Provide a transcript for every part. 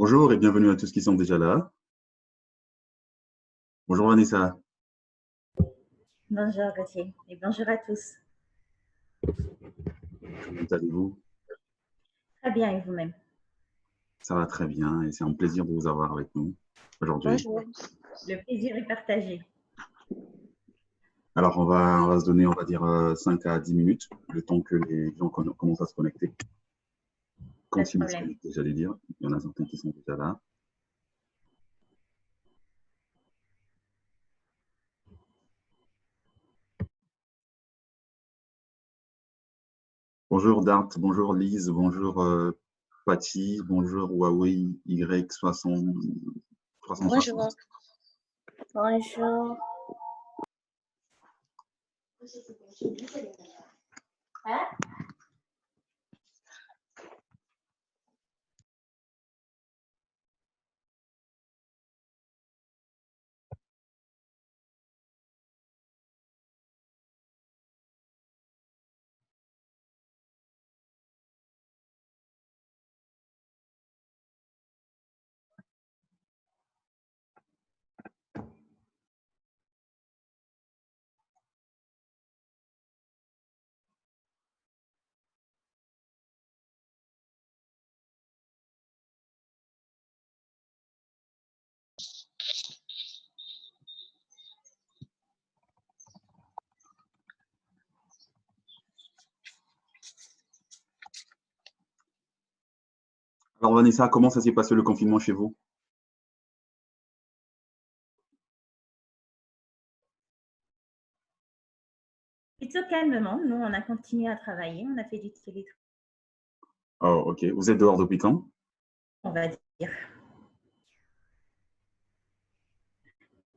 Bonjour et bienvenue à tous qui sont déjà là. Bonjour Vanessa, Bonjour Gauthier et bonjour à tous. comment allez-vous? Très bien et vous-même? Ça va très bien et c'est un plaisir de vous avoir avec nous aujourd'hui. Bonjour. Le plaisir est partagé. Alors on va se donner, on va dire 5 à 10 minutes, le temps que les gens commencent à se connecter. Pas de Continuent à se problème. connecter, j'allais dire. Il y en a certains qui sont déjà là. Bonjour Dart, bonjour Lise, bonjour Fatih, bonjour Huawei Y60 360. Bonjour. Bonjour. Alors Vanessa, comment ça s'est passé le confinement chez vous? Plutôt calmement, nous on a continué à travailler, on a fait du télétravail, Oh, ok. Vous êtes dehors depuis quand? on va dire.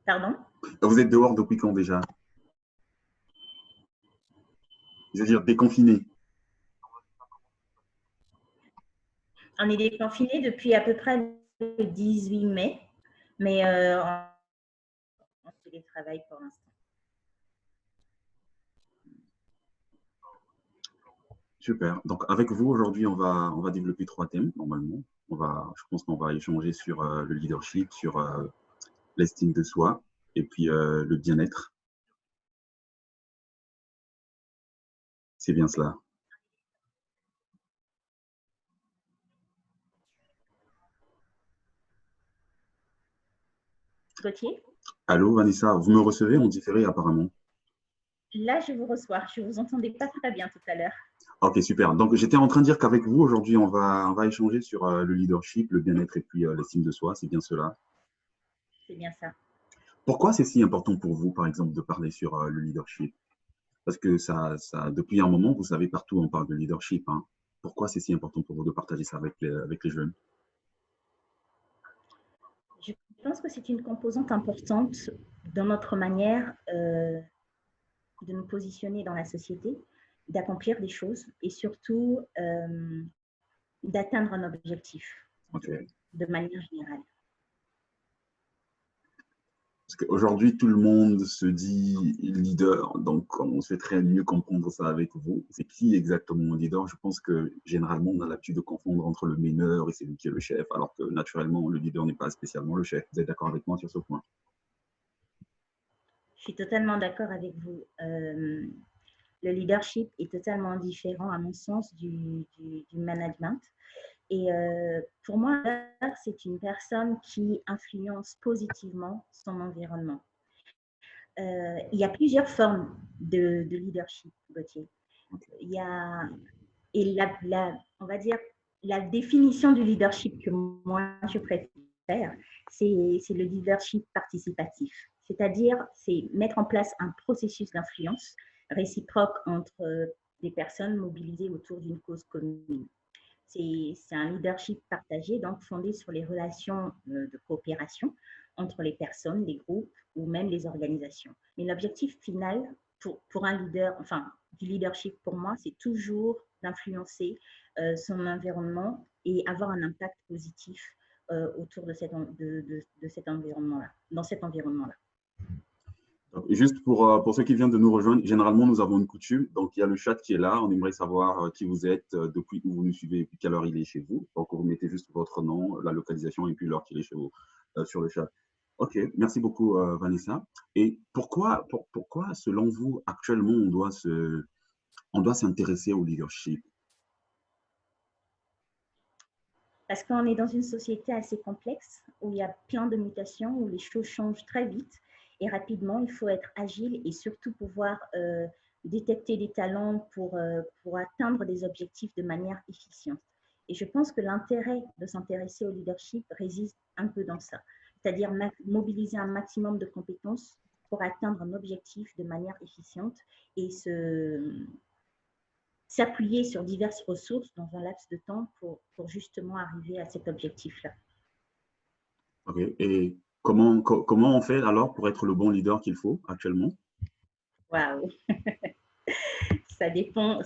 Pardon? Vous êtes dehors depuis quand déjà? C'est-à-dire déconfiné. On est déconfiné depuis à peu près le 18 mai, mais en télétravail pour l'instant. Super. Donc, avec vous, aujourd'hui, on va développer 3 thèmes, normalement. Je pense qu'on va échanger sur le leadership, sur l'estime de soi et puis le bien-être. C'est bien cela. Gauthier? Allô, Vanessa, vous me recevez en différé apparemment? Là je vous reçois, je ne vous entendais pas très bien tout à l'heure. Ok, super. Donc, j'étais en train de dire qu'avec vous, aujourd'hui, on va échanger sur le leadership, le bien-être et puis l'estime de soi. C'est bien cela. C'est bien ça. Pourquoi c'est si important pour vous, par exemple, de parler sur le leadership? Parce que depuis un moment, vous savez, partout, on parle de leadership, hein. Pourquoi c'est si important pour vous de partager ça avec les jeunes? Je pense que c'est une composante importante dans notre manière de nous positionner dans la société, d'accomplir des choses et surtout d'atteindre un objectif Ok. de manière générale. Parce qu'aujourd'hui, tout le monde se dit leader, donc on souhaiterait mieux comprendre ça avec vous. C'est qui exactement un leader? Je pense que généralement, on a l'habitude de confondre entre le meneur et celui qui est le chef, alors que naturellement, le leader n'est pas spécialement le chef. Vous êtes d'accord avec moi sur ce point? Je suis totalement d'accord avec vous. Le leadership est totalement différent, à mon sens, du management. Et pour moi, c'est une personne qui influence positivement son environnement. Il y a plusieurs formes de leadership, Gauthier. Il y a, et on va dire, la définition du leadership que moi je préfère, c'est le leadership participatif. C'est-à-dire, c'est mettre en place un processus d'influence réciproque entre des personnes mobilisées autour d'une cause commune. C'est un leadership partagé, donc fondé sur les relations de coopération entre les personnes, les groupes ou même les organisations. Mais l'objectif final pour un leader, enfin, du leadership pour moi, c'est toujours d'influencer son environnement et avoir un impact positif autour de cet environnement-là, dans cet environnement-là. Donc, juste pour ceux qui viennent de nous rejoindre, généralement, nous avons une coutume. Donc, il y a le chat qui est là. On aimerait savoir qui vous êtes, depuis où vous nous suivez et puis quelle heure il est chez vous. Donc, vous mettez juste votre nom, la localisation et puis l'heure qu'il est chez vous sur le chat. OK, merci beaucoup, Vanessa. Et pourquoi, selon vous, actuellement, on doit s'intéresser au leadership? Parce qu'on est dans une société assez complexe, où il y a plein de mutations, où les choses changent très vite et rapidement. Il faut être agile et surtout pouvoir détecter des talents pour atteindre des objectifs de manière efficiente. Et je pense que l'intérêt de s'intéresser au leadership réside un peu dans ça, c'est-à-dire mobiliser un maximum de compétences pour atteindre un objectif de manière efficiente et s'appuyer sur diverses ressources dans un laps de temps pour justement arriver à cet objectif-là. OK. Et comment on fait alors pour être le bon leader qu'il faut actuellement? Waouh! Ça dépend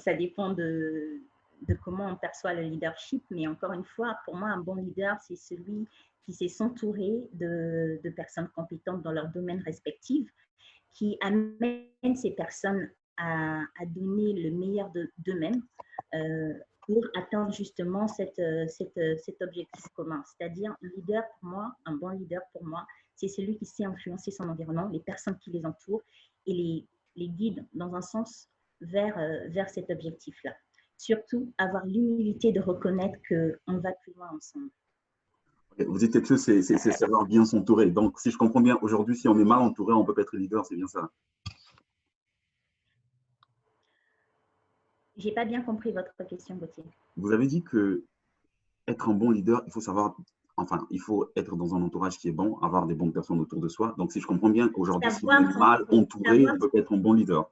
de comment on perçoit le leadership, mais encore une fois, pour moi, un bon leader, c'est celui qui sait s'entourer de personnes compétentes dans leur domaine respectif, qui amène ces personnes à donner le meilleur d'eux-mêmes pour atteindre justement cet objectif commun. C'est-à-dire, un bon leader pour moi, c'est celui qui sait influencer son environnement, les personnes qui les entourent et les guide dans un sens vers cet objectif-là. Surtout, avoir l'humilité de reconnaître qu'on va plus loin ensemble. Vous dites quelque chose, c'est savoir bien s'entourer. Donc, si je comprends bien, aujourd'hui, si on est mal entouré, on ne peut pas être leader, c'est bien ça? Je n'ai pas bien compris votre question, Gauthier. Vous avez dit que être un bon leader, il faut savoir, enfin, il faut être dans un entourage qui est bon, avoir des bonnes personnes autour de soi. Donc, si je comprends bien, aujourd'hui, si on est mal entouré, on peut pas être un bon leader.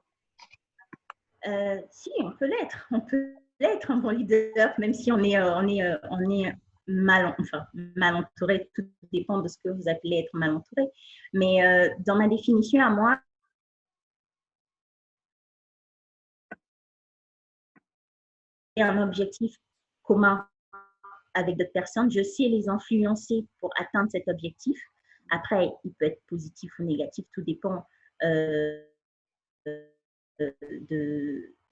Si, on peut l'être. On peut l'être un bon leader, même si on est mal entouré. Tout dépend de ce que vous appelez être mal entouré. Mais dans ma définition à moi, un objectif commun avec d'autres personnes, je sais les influencer pour atteindre cet objectif. Après, il peut être positif ou négatif, tout dépend de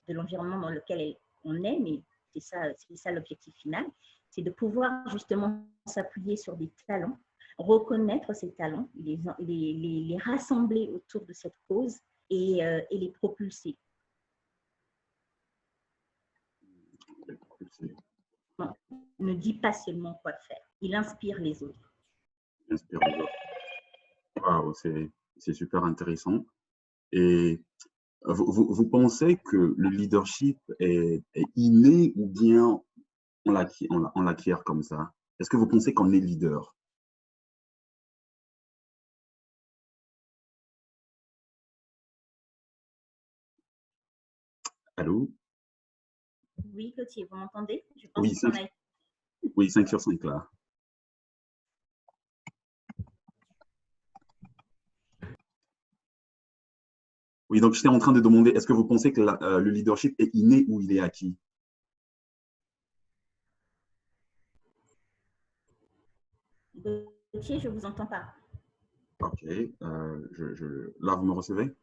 l'environnement dans lequel on est, mais c'est ça l'objectif final, c'est de pouvoir justement s'appuyer sur des talents, reconnaître ces talents, les rassembler autour de cette cause et les propulser. Non, ne dit pas seulement quoi faire, il inspire les autres. Inspire les autres. Wow, c'est super intéressant. Et vous pensez que le leadership est inné ou bien on l'acquiert comme ça? Est-ce que vous pensez qu'on est leader? Allô? Oui, Gauthier, vous m'entendez? Je pense Oui, qu'on a... oui, 5 sur 5 là. Oui, donc j'étais en train de demander, est-ce que vous pensez que le leadership est inné ou il est acquis? Gauthier, je ne vous entends pas. Ok, là vous me recevez?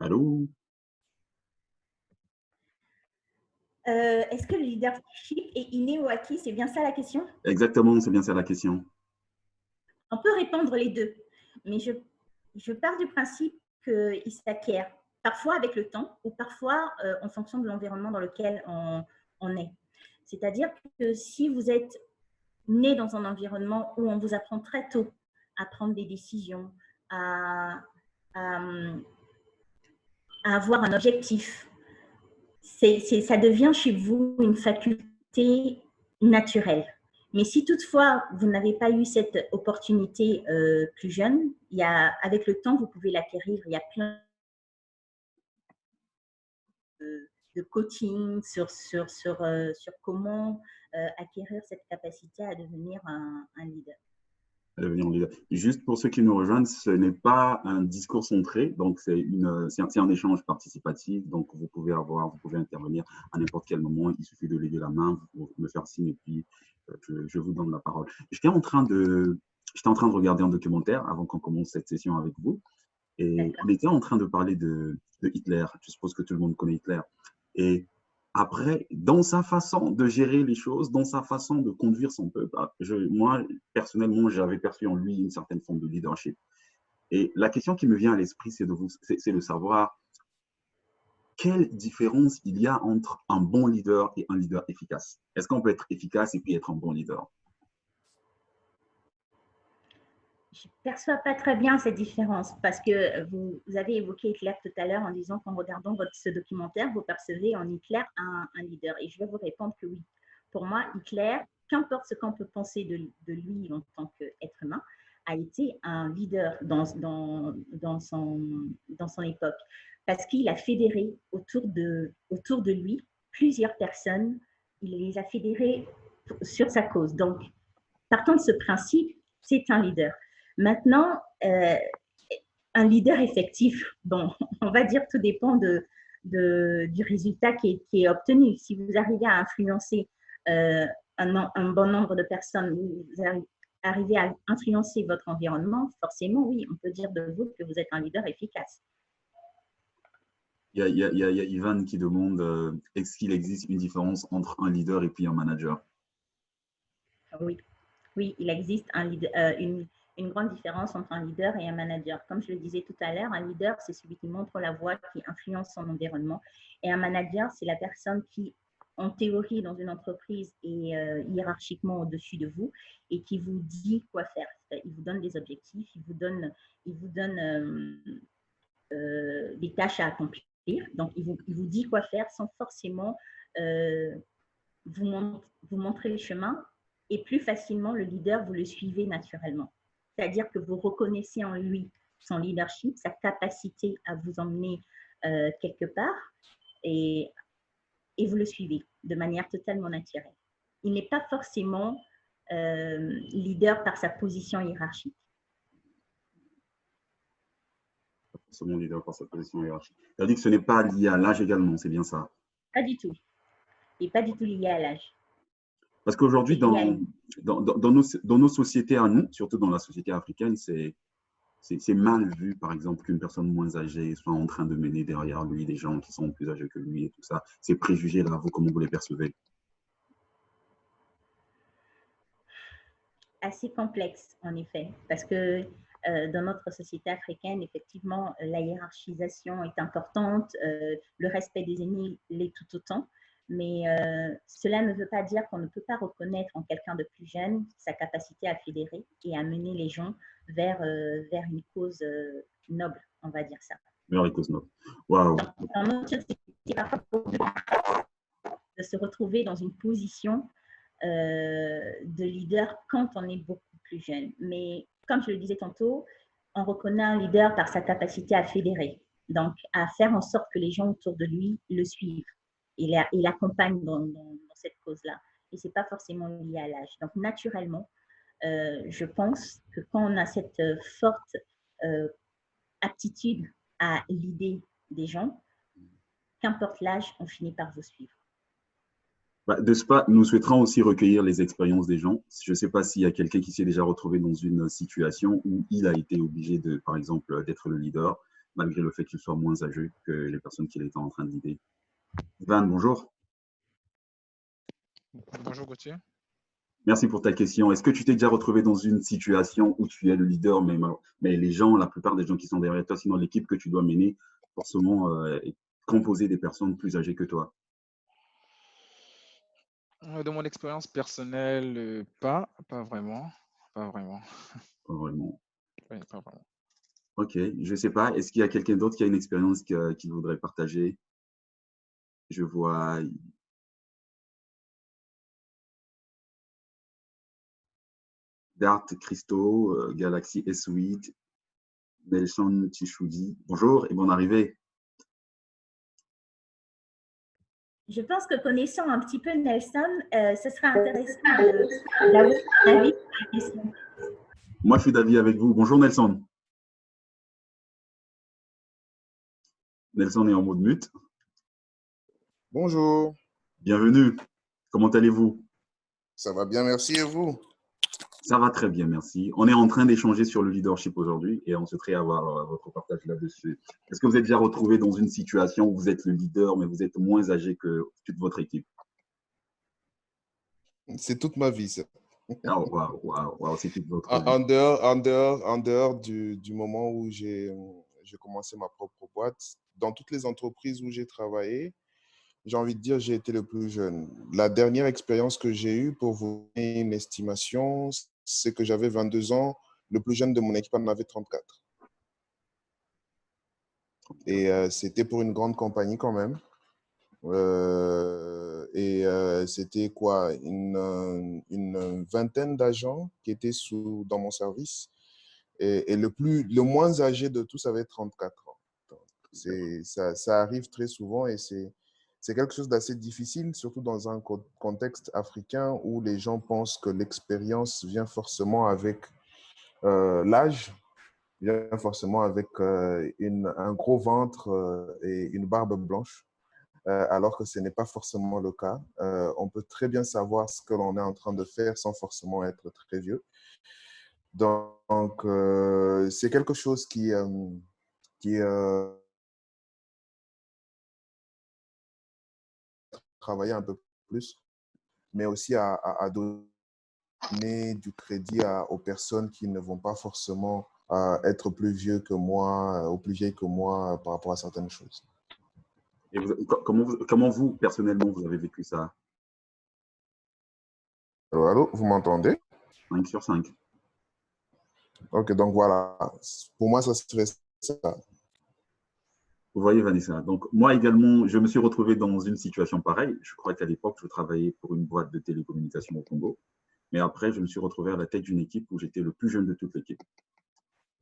Allô? Est-ce que le leadership est inné ou acquis? C'est bien ça la question? Exactement, c'est bien ça la question. On peut répondre les deux, mais je pars du principe qu'il s'acquiert parfois avec le temps ou parfois en fonction de l'environnement dans lequel on est. C'est-à-dire que si vous êtes né dans un environnement où on vous apprend très tôt à prendre des décisions, à avoir un objectif, ça devient chez vous une faculté naturelle. Mais si toutefois, vous n'avez pas eu cette opportunité plus jeune, avec le temps, vous pouvez l'acquérir. Il y a plein de coaching sur comment acquérir cette capacité à devenir un leader. Juste pour ceux qui nous rejoignent, ce n'est pas un discours centré, donc c'est un échange participatif, donc vous pouvez intervenir à n'importe quel moment, il suffit de lever la main, vous me faire signe et puis Je vous donne la parole. J'étais en train de regarder un documentaire avant qu'on commence cette session avec vous. Et on était en train de parler de Hitler. Je suppose que tout le monde connaît Hitler. Et après, dans sa façon de gérer les choses, dans sa façon de conduire son peuple, moi, personnellement, j'avais perçu en lui une certaine forme de leadership. Et la question qui me vient à l'esprit, c'est de savoir quelle différence il y a entre un bon leader et un leader efficace. Est-ce qu'on peut être efficace et puis être un bon leader? Je ne perçois pas très bien cette différence parce que vous avez évoqué Hitler tout à l'heure en disant qu'en regardant ce documentaire, vous percevez en Hitler un leader. Et je vais vous répondre que oui. Pour moi, Hitler, qu'importe ce qu'on peut penser de lui en tant qu'être humain, a été un leader dans son époque parce qu'il a fédéré autour de lui plusieurs personnes. Il les a fédérées sur sa cause. Donc, partant de ce principe, c'est un leader. Maintenant, un leader effectif, bon, on va dire tout dépend du résultat qui est obtenu. Si vous arrivez à influencer un bon nombre de personnes, vous arrivez à influencer votre environnement, forcément, oui, on peut dire de vous que vous êtes un leader efficace. Il y a Ivan qui demande est-ce qu'il existe une différence entre un leader et puis un manager? Oui, oui, il existe une grande différence entre un leader et un manager. Comme je le disais tout à l'heure, un leader, c'est celui qui montre la voie, qui influence son environnement. Et un manager, c'est la personne qui, en théorie, dans une entreprise, est hiérarchiquement au-dessus de vous et qui vous dit quoi faire. Il vous donne des objectifs, il vous donne des tâches à accomplir. Donc, il vous dit quoi faire sans forcément vous montrer le chemin. Et plus facilement, le leader, vous le suivez naturellement. C'est-à-dire que vous reconnaissez en lui son leadership, sa capacité à vous emmener quelque part et vous le suivez de manière totalement naturelle. Il n'est pas forcément leader par sa position hiérarchique. Forcément leader par sa position hiérarchique. Tu as dit que ce n'est pas lié à l'âge également, c'est bien ça? Pas du tout. Il n'est pas du tout lié à l'âge. Parce qu'aujourd'hui, dans nos sociétés à nous, surtout dans la société africaine, c'est mal vu, par exemple, qu'une personne moins âgée soit en train de mener derrière lui des gens qui sont plus âgés que lui et tout ça. Ces préjugés-là, vous, comment vous les percevez? Assez complexe, en effet, parce que dans notre société africaine, effectivement, la hiérarchisation est importante, le respect des aînés l'est tout autant, mais cela ne veut pas dire qu'on ne peut pas reconnaître en quelqu'un de plus jeune sa capacité à fédérer et à mener les gens vers une cause noble, on va dire ça. Vers les causes nobles. Waouh! Dans notre société, parfois, de se retrouver dans une position de leader quand on est beaucoup plus jeune. Mais comme je le disais tantôt, on reconnaît un leader par sa capacité à fédérer, donc à faire en sorte que les gens autour de lui le suivent et l'accompagnent dans cette cause-là. Et ce n'est pas forcément lié à l'âge. Donc naturellement, je pense que quand on a cette forte aptitude à l'idée des gens, qu'importe l'âge, on finit par vous suivre. De ce pas, nous souhaiterons aussi recueillir les expériences des gens. Je ne sais pas s'il y a quelqu'un qui s'est déjà retrouvé dans une situation où il a été obligé, par exemple, d'être le leader, malgré le fait qu'il soit moins âgé que les personnes qu'il était en train de guider. Ivan, bonjour. Bonjour Gauthier. Merci pour ta question. Est-ce que tu t'es déjà retrouvé dans une situation où tu es le leader, mais les gens, la plupart des gens qui sont derrière toi, sinon l'équipe que tu dois mener, forcément, est composée des personnes plus âgées que toi? De mon expérience personnelle, pas vraiment. Pas vraiment. Pas vraiment. Oui, pas vraiment. Ok, je ne sais pas. Est-ce qu'il y a quelqu'un d'autre qui a une expérience qu'il voudrait partager? Je vois Dart Christo, Galaxy S8, Nelson Chichoudi. Bonjour et bonne arrivée. Je pense que connaissant un petit peu Nelson, ce sera intéressant d'avoir un avis sur la question. Moi, je suis d'avis avec vous. Bonjour Nelson. Nelson est en mode mute. Bonjour. Bienvenue. Comment allez-vous? Ça va bien, merci. Et vous? Ça va très bien, merci. On est en train d'échanger sur le leadership aujourd'hui et on souhaiterait avoir votre partage là-dessus. Est-ce que vous êtes déjà retrouvé dans une situation où vous êtes le leader, mais vous êtes moins âgé que toute votre équipe? C'est toute ma vie, ça. Oh, waouh, waouh, waouh, c'est toute votre vie. En dehors du moment où j'ai commencé ma propre boîte, dans toutes les entreprises où j'ai travaillé, j'ai envie de dire, j'ai été le plus jeune. La dernière expérience que j'ai eue, pour vous donner une estimation, c'est que j'avais 22 ans. Le plus jeune de mon équipe en avait 34. Et c'était pour une grande compagnie quand même. C'était quoi? Une vingtaine d'agents qui étaient dans mon service. Et le moins âgé de tous avait 34 ans. Ça arrive très souvent et c'est quelque chose d'assez difficile, surtout dans un contexte africain où les gens pensent que l'expérience vient forcément avec l'âge, vient forcément avec un gros ventre et une barbe blanche, alors que ce n'est pas forcément le cas. On peut très bien savoir ce que l'on est en train de faire sans forcément être très vieux. Donc, c'est quelque chose qui travailler un peu plus, mais aussi à donner du crédit aux personnes qui ne vont pas forcément être plus vieux que moi ou plus vieilles que moi par rapport à certaines choses. Et comment vous, personnellement, vous avez vécu ça? Allô, allô, vous m'entendez? 5 sur 5. Ok, donc voilà. Pour moi, ça serait ça. Vous voyez, Vanessa. Donc, moi également, je me suis retrouvé dans une situation pareille. Je crois qu'à l'époque, je travaillais pour une boîte de télécommunications au Congo. Mais après, je me suis retrouvé à la tête d'une équipe où j'étais le plus jeune de toute l'équipe.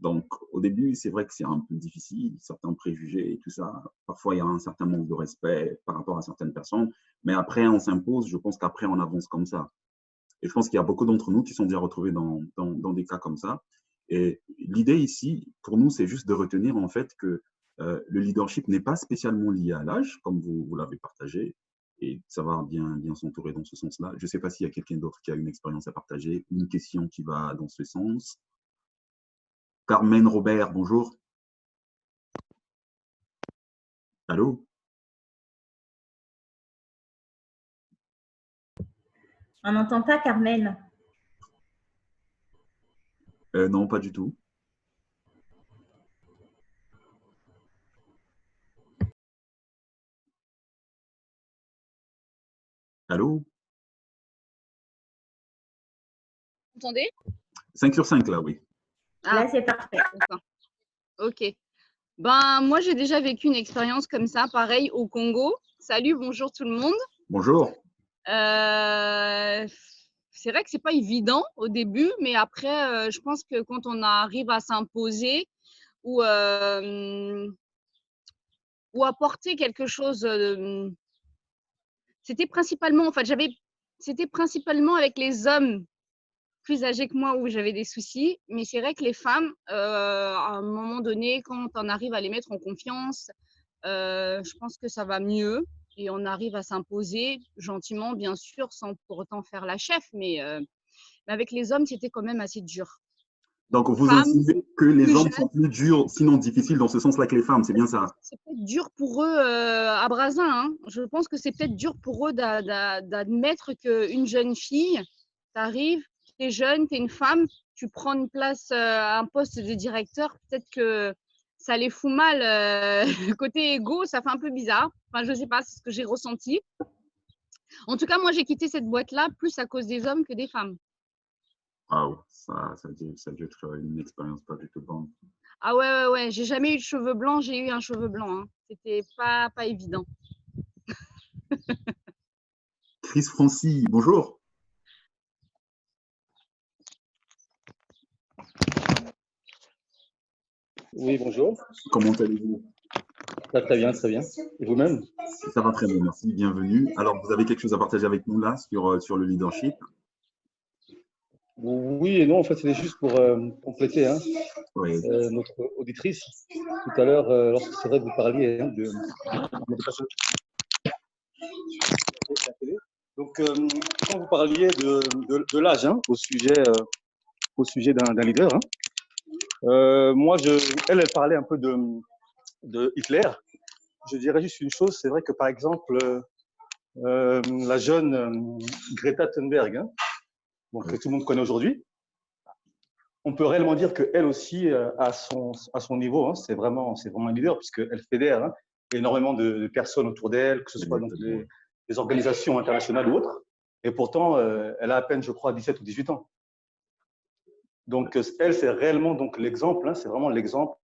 Donc, au début, c'est vrai que c'est un peu difficile, certains préjugés et tout ça. Parfois, il y a un certain manque de respect par rapport à certaines personnes. Mais après, on s'impose. Je pense qu'après, on avance comme ça. Et je pense qu'il y a beaucoup d'entre nous qui sont déjà retrouvés dans des cas comme ça. Et l'idée ici, pour nous, c'est juste de retenir en fait que le leadership n'est pas spécialement lié à l'âge, comme vous l'avez partagé, et ça va bien s'entourer dans ce sens-là. Je ne sais pas s'il y a quelqu'un d'autre qui a une expérience à partager, une question qui va dans ce sens. Carmen Robert, bonjour. Allô? On n'entend pas Carmen. Non, pas du tout. Allô? Vous m'entendez? 5 sur 5 là, oui. Là, c'est parfait. Ok. Ben, moi, j'ai déjà vécu une expérience comme ça, pareil, au Congo. Salut, bonjour tout le monde. Bonjour. C'est vrai que c'est pas évident au début, mais après, je pense que quand on arrive à s'imposer ou apporter quelque chose, c'était principalement, en fait, c'était principalement avec les hommes plus âgés que moi où j'avais des soucis, mais c'est vrai que les femmes, à un moment donné, quand on arrive à les mettre en confiance, je pense que ça va mieux et on arrive à s'imposer gentiment, bien sûr, sans pour autant faire la chef, mais avec les hommes, c'était quand même assez dur. Donc, vous Femmes, insinuez que les plus hommes jeunes, sont plus durs, sinon difficiles dans ce sens-là que les femmes, c'est bien ça? c'est peut-être dur pour eux à Brazzin, hein. Je pense que c'est peut-être dur pour eux d'admettre qu'une jeune fille, t'arrives, t'es jeune, t'es une femme, tu prends une place à un poste de directeur, peut-être que ça les fout mal. Côté égo, ça fait un peu bizarre. Enfin, je sais pas, c'est ce que j'ai ressenti. En tout cas, moi, j'ai quitté cette boîte-là plus à cause des hommes que des femmes. Waouh, ça a dû être une expérience pas du tout bonne. Ah ouais. J'ai jamais eu de cheveux blancs, j'ai eu un cheveu blanc, hein. C'était pas évident. Chris Francy, bonjour. Oui, bonjour. Comment allez-vous? Très bien, très bien. Et vous-même? Ça va très bien, merci, bienvenue. Alors, vous avez quelque chose à partager avec nous là sur le leadership? Oui et non, en fait, c'était juste pour compléter Oui. notre auditrice. Tout à l'heure, lorsque c'est vrai que vous parliez de Donc, quand vous parliez de l'âge hein, au sujet d'un leader, hein, moi, elle parlait un peu de Hitler. Je dirais juste une chose, c'est vrai que par exemple, la jeune Greta Thunberg, hein, donc, que tout le monde connaît aujourd'hui, on peut réellement dire qu'elle aussi, à son niveau, hein, c'est vraiment un leader, puisqu'elle fédère hein, énormément de personnes autour d'elle, que ce soit donc, des organisations internationales ou autres. Et pourtant, elle a à peine, je crois, 17 ou 18 ans. Donc, elle, c'est réellement donc l'exemple, hein, c'est vraiment l'exemple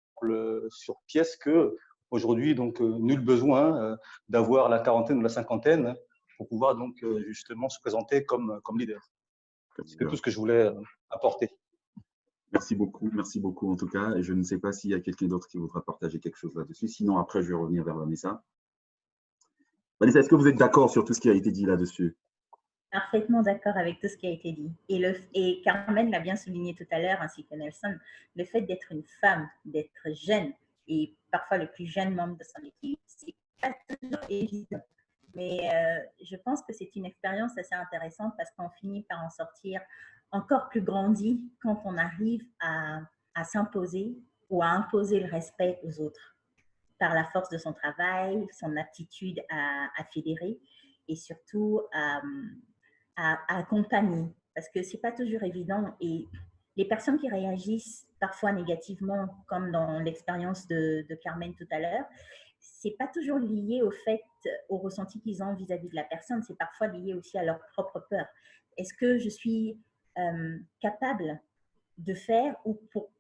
sur pièce que aujourd'hui, donc, nul besoin d'avoir la quarantaine ou la cinquantaine pour pouvoir donc justement se présenter comme leader. C'est tout ce que je voulais apporter. Merci beaucoup en tout cas. Et je ne sais pas s'il y a quelqu'un d'autre qui voudra partager quelque chose là-dessus. Sinon, après, je vais revenir vers Vanessa. Vanessa, est-ce que vous êtes d'accord sur tout ce qui a été dit là-dessus? Parfaitement d'accord avec tout ce qui a été dit. Et Carmen l'a bien souligné tout à l'heure, ainsi que Nelson, le fait d'être une femme, d'être jeune, et parfois le plus jeune membre de son équipe, c'est pas toujours évident. Mais je pense que c'est une expérience assez intéressante parce qu'on finit par en sortir encore plus grandi quand on arrive à s'imposer ou à imposer le respect aux autres par la force de son travail, son aptitude à fédérer et surtout à accompagner. Parce que ce n'est pas toujours évident et les personnes qui réagissent parfois négativement, comme dans l'expérience de Carmen tout à l'heure, c'est pas toujours lié au ressenti qu'ils ont vis-à-vis de la personne, c'est parfois lié aussi à leur propre peur. Est-ce que je suis capable de faire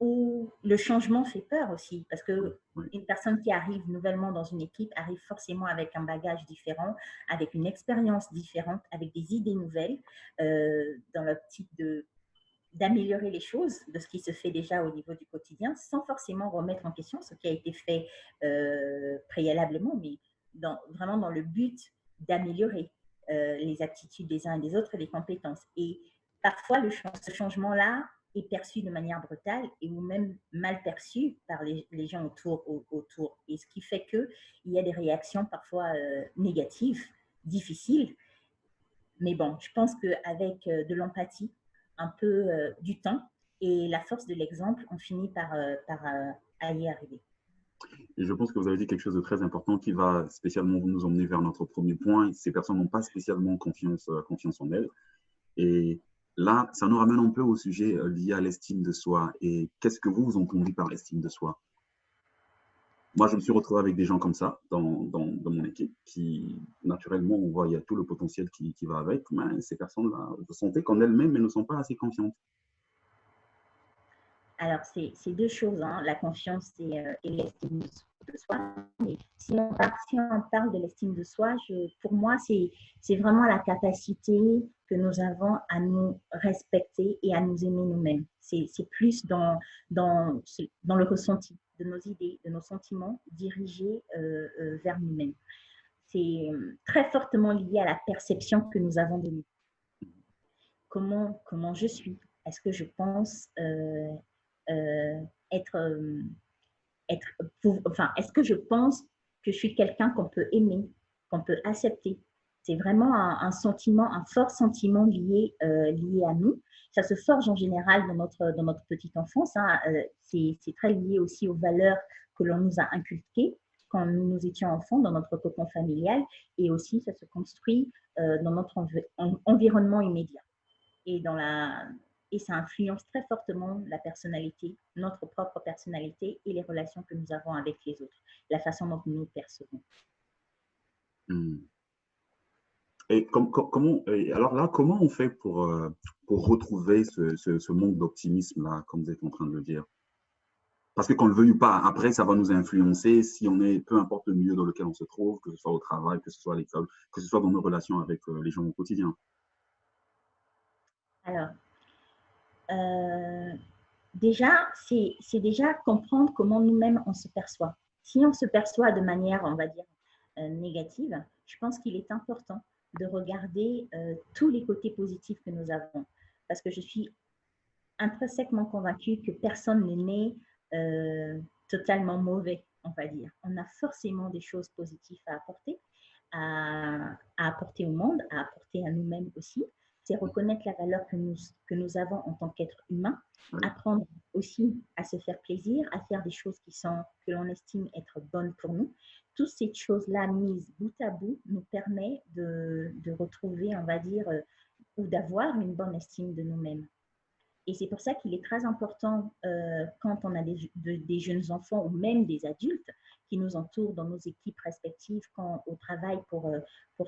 ou le changement fait peur aussi parce que une personne qui arrive nouvellement dans une équipe arrive forcément avec un bagage différent, avec une expérience différente, avec des idées nouvelles dans l'optique d'améliorer les choses de ce qui se fait déjà au niveau du quotidien sans forcément remettre en question ce qui a été fait préalablement, mais vraiment dans le but d'améliorer les aptitudes des uns et des autres et les compétences. Et parfois, ce changement-là est perçu de manière brutale et ou même mal perçu par les gens autour. Et ce qui fait qu'il y a des réactions parfois négatives, difficiles. Mais bon, je pense qu'avec de l'empathie, un peu du temps et la force de l'exemple, on finit par y arriver. Et je pense que vous avez dit quelque chose de très important qui va spécialement nous emmener vers notre premier point. Ces personnes n'ont pas spécialement confiance en elles. Et là, ça nous ramène un peu au sujet lié à l'estime de soi. Et qu'est-ce que vous entendez par l'estime de soi? Moi, je me suis retrouvé avec des gens comme ça dans mon équipe qui, naturellement, on voit, il y a tout le potentiel qui va avec, mais ces personnes-là, je sentais qu'en elles-mêmes, elles ne sont pas assez confiantes. Alors, c'est deux choses, hein, la confiance et l'estime de soi. Mais si on parle de l'estime de soi, pour moi, c'est vraiment la capacité que nous avons à nous respecter et à nous aimer nous-mêmes. C'est plus dans le ressenti de nos idées, de nos sentiments dirigés vers nous-mêmes. C'est très fortement lié à la perception que nous avons de nous. Comment je suis? Est-ce que je pense est-ce que je pense que je suis quelqu'un qu'on peut aimer, qu'on peut accepter? C'est vraiment un sentiment, un fort sentiment lié à nous. Ça se forge en général dans notre petite enfance. Hein. C'est très lié aussi aux valeurs que l'on nous a inculquées quand nous étions enfants dans notre cocon familial et aussi ça se construit dans notre environnement immédiat. Et ça influence très fortement la personnalité, notre propre personnalité et les relations que nous avons avec les autres, la façon dont nous nous percevons. Et alors là, comment on fait pour retrouver ce manque d'optimisme-là, comme vous êtes en train de le dire? Parce que qu'on le veuille ou pas, après, ça va nous influencer si on est, peu importe le milieu dans lequel on se trouve, que ce soit au travail, que ce soit à l'école, que ce soit dans nos relations avec les gens au quotidien. Alors, déjà, c'est déjà comprendre comment nous-mêmes on se perçoit. Si on se perçoit de manière, on va dire, négative, je pense qu'il est important de regarder tous les côtés positifs que nous avons. Parce que je suis intrinsèquement convaincue que personne n'est né totalement mauvais, on va dire. On a forcément des choses positives à apporter, à apporter au monde, à apporter à nous-mêmes aussi. C'est reconnaître la valeur que nous avons en tant qu'être humain, apprendre aussi à se faire plaisir, à faire des choses que l'on estime être bonnes pour nous. Toutes ces choses-là mises bout à bout nous permettent de retrouver, on va dire, ou d'avoir une bonne estime de nous-mêmes. Et c'est pour ça qu'il est très important quand on a des jeunes enfants ou même des adultes qui nous entourent dans nos équipes respectives, quand au travail pour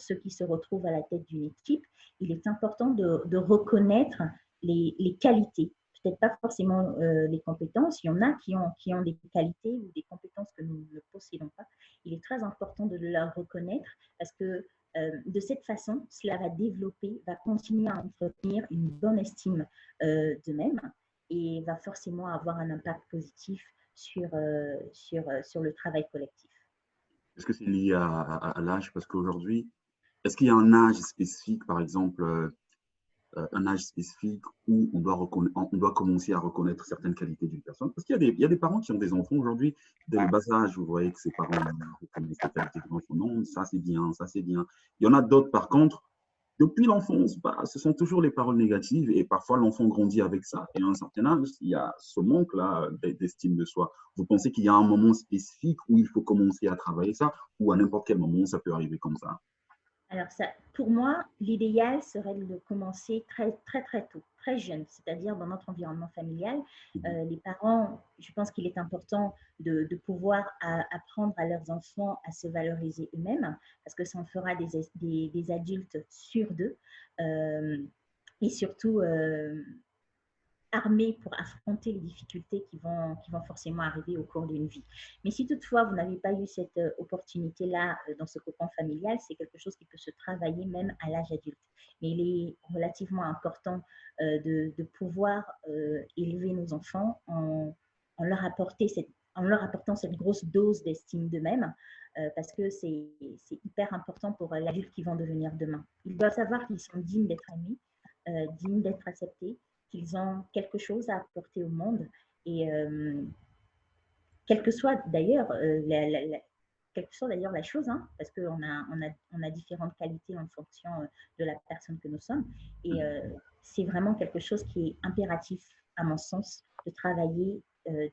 ceux qui se retrouvent à la tête d'une équipe, il est important de reconnaître les qualités. Peut-être pas forcément les compétences, il y en a qui ont des qualités ou des compétences que nous ne possédons pas. Il est très important de leur reconnaître parce que de cette façon, cela va développer, va continuer à entretenir une bonne estime d'eux-mêmes et va forcément avoir un impact positif sur le travail collectif. Est-ce que c'est lié à l'âge? Parce qu'aujourd'hui, est-ce qu'il y a un âge spécifique, par exemple, un âge spécifique où on doit commencer à reconnaître certaines qualités d'une personne? Parce qu'il y a des parents qui ont des enfants aujourd'hui, dès le bas âge, vous voyez que ces parents reconnaissent les qualités de l'enfant. Non, ça c'est bien, ça c'est bien. Il y en a d'autres, par contre, depuis l'enfance, ce sont toujours les paroles négatives et parfois l'enfant grandit avec ça. Et à un certain âge, il y a ce manque-là d'estime de soi. Vous pensez qu'il y a un moment spécifique où il faut commencer à travailler ça ou à n'importe quel moment, ça peut arriver comme ça? Alors, pour moi, l'idéal serait de commencer très, très, très tôt, très jeune, c'est-à-dire dans notre environnement familial. Les parents, je pense qu'il est important de pouvoir apprendre à leurs enfants à se valoriser eux-mêmes, parce que ça en fera des adultes sûrs d'eux et surtout armés pour affronter les difficultés qui vont forcément arriver au cours d'une vie. Mais si toutefois vous n'avez pas eu cette opportunité-là dans ce cocon familial, c'est quelque chose qui peut se travailler même à l'âge adulte. Mais il est relativement important de pouvoir élever nos enfants en leur apportant cette grosse dose d'estime d'eux-mêmes, parce que c'est hyper important pour l'adulte qu'ils vont devenir demain. Ils doivent savoir qu'ils sont dignes d'être aimés, dignes d'être acceptés, qu'ils ont quelque chose à apporter au monde et quelle que soit d'ailleurs la chose, hein, parce qu'on a différentes qualités en fonction de la personne que nous sommes. Et c'est vraiment quelque chose qui est impératif, à mon sens, de travailler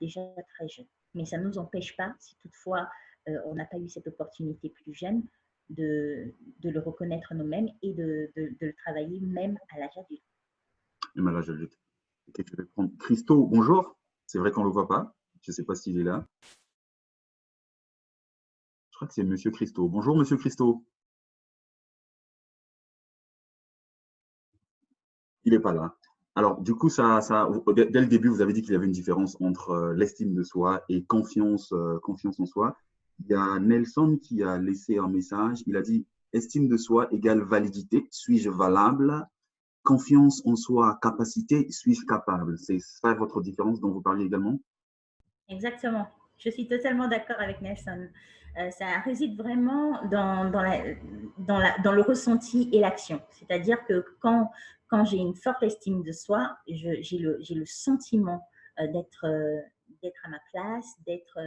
déjà très jeune. Mais ça ne nous empêche pas, si toutefois on n'a pas eu cette opportunité plus jeune, de le reconnaître nous-mêmes et de le travailler même à l'âge adulte. Même à l'âge adulte. Okay, je vais prendre Christo. Bonjour. C'est vrai qu'on ne le voit pas. Je ne sais pas s'il est là. Je crois que c'est Monsieur Christo. Bonjour, Monsieur Christo. Il n'est pas là. Alors, du coup, dès le début, vous avez dit qu'il y avait une différence entre l'estime de soi et confiance en soi. Il y a Nelson qui a laissé un message. Il a dit « Estime de soi égale validité. Suis-je valable? Confiance en soi, capacité. Suis-je capable ?» C'est ça votre différence dont vous parliez également? Exactement. Je suis totalement d'accord avec Nelson. Ça réside vraiment dans le ressenti et l'action. C'est-à-dire que quand j'ai une forte estime de soi, j'ai le sentiment d'être à ma place, d'être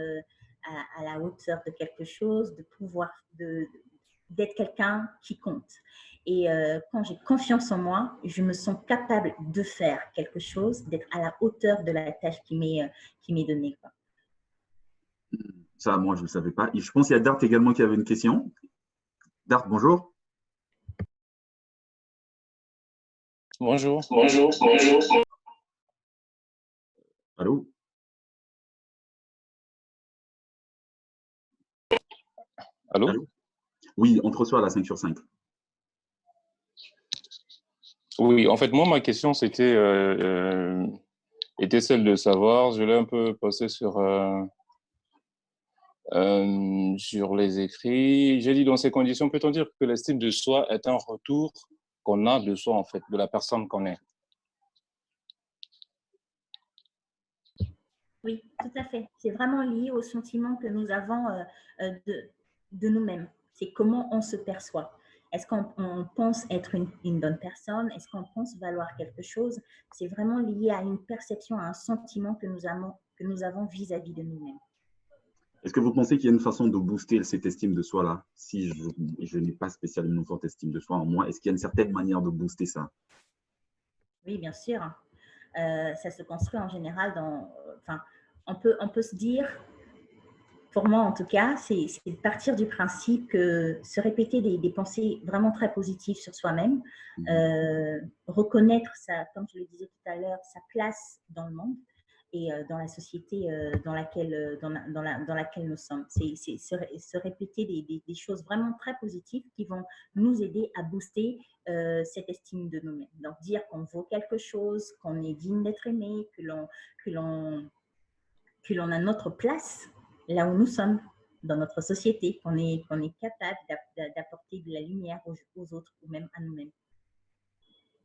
à la hauteur de quelque chose, d'être quelqu'un qui compte. Et quand j'ai confiance en moi, je me sens capable de faire quelque chose, d'être à la hauteur de la tâche qui m'est donnée, quoi. Ça, moi, je ne le savais pas. Et je pense qu'il y a Dart également qui avait une question. Dart, bonjour. Bonjour. Allô? Allô? Oui, on te reçoit à la 5 sur 5. Oui, en fait, moi, ma question, était celle de savoir, je l'ai un peu passé sur les écrits. J'ai dit, dans ces conditions, peut-on dire que l'estime de soi est un retour qu'on a de soi, en fait, de la personne qu'on est? Oui, tout à fait. C'est vraiment lié au sentiment que nous avons de nous-mêmes. C'est comment on se perçoit. Est-ce qu'on pense être une bonne personne? Est-ce qu'on pense valoir quelque chose? C'est vraiment lié à une perception, à un sentiment que nous avons vis-à-vis de nous-mêmes. Est-ce que vous pensez qu'il y a une façon de booster cette estime de soi-là? Si je n'ai pas spécialement une forte estime de soi en moi, est-ce qu'il y a une certaine manière de booster ça? Oui, bien sûr. Ça se construit en général dans… Enfin, on peut se dire, pour moi en tout cas, c'est de partir du principe que se répéter des pensées vraiment très positives sur soi-même, reconnaître, comme je le disais tout à l'heure, sa place dans le monde et dans la société dans laquelle nous sommes. C'est se répéter des choses vraiment très positives qui vont nous aider à booster cette estime de nous-mêmes. Donc, dire qu'on vaut quelque chose, qu'on est digne d'être aimé, que l'on a notre place là où nous sommes dans notre société, qu'on est capable d'apporter de la lumière aux autres ou même à nous-mêmes.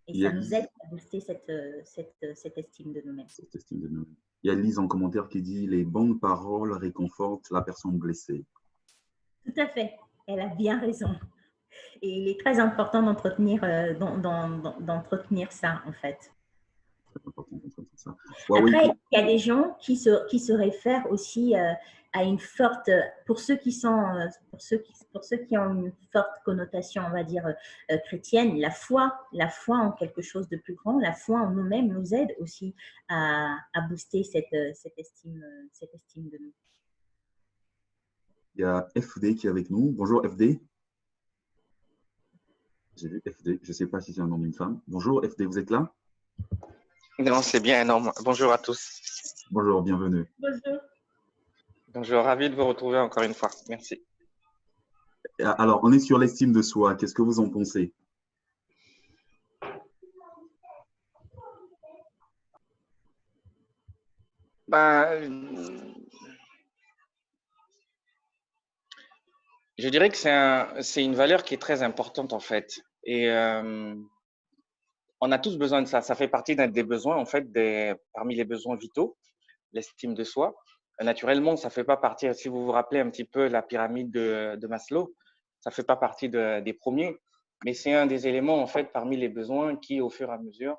Et ça nous aide à booster cette estime de nous-mêmes. Il y a Lise en commentaire qui dit « Les bonnes paroles réconfortent la personne blessée ». Tout à fait, elle a bien raison. Et il est très important d'entretenir ça, en fait. Après, il y a des gens qui se réfèrent aussi à une forte, pour ceux qui ont une forte connotation, on va dire, chrétienne, la foi en quelque chose de plus grand, la foi en nous-mêmes nous aide aussi à booster cette estime de nous. Il y a FD qui est avec nous. Bonjour FD. J'ai vu FD, je ne sais pas si c'est un nom d'une femme. Bonjour FD, vous êtes là? Non, c'est bien énorme. Bonjour à tous. Bonjour, bienvenue. Bonjour. Bonjour, ravi de vous retrouver encore une fois. Merci. Alors, on est sur l'estime de soi. Qu'est-ce que vous en pensez? Je dirais que c'est une valeur qui est très importante en fait. Et on a tous besoin de ça. Ça fait partie des besoins, en fait, parmi les besoins vitaux, l'estime de soi. Naturellement, ça ne fait pas partie, si vous vous rappelez un petit peu la pyramide de Maslow, ça ne fait pas partie des premiers, mais c'est un des éléments, en fait, parmi les besoins qui, au fur et à mesure,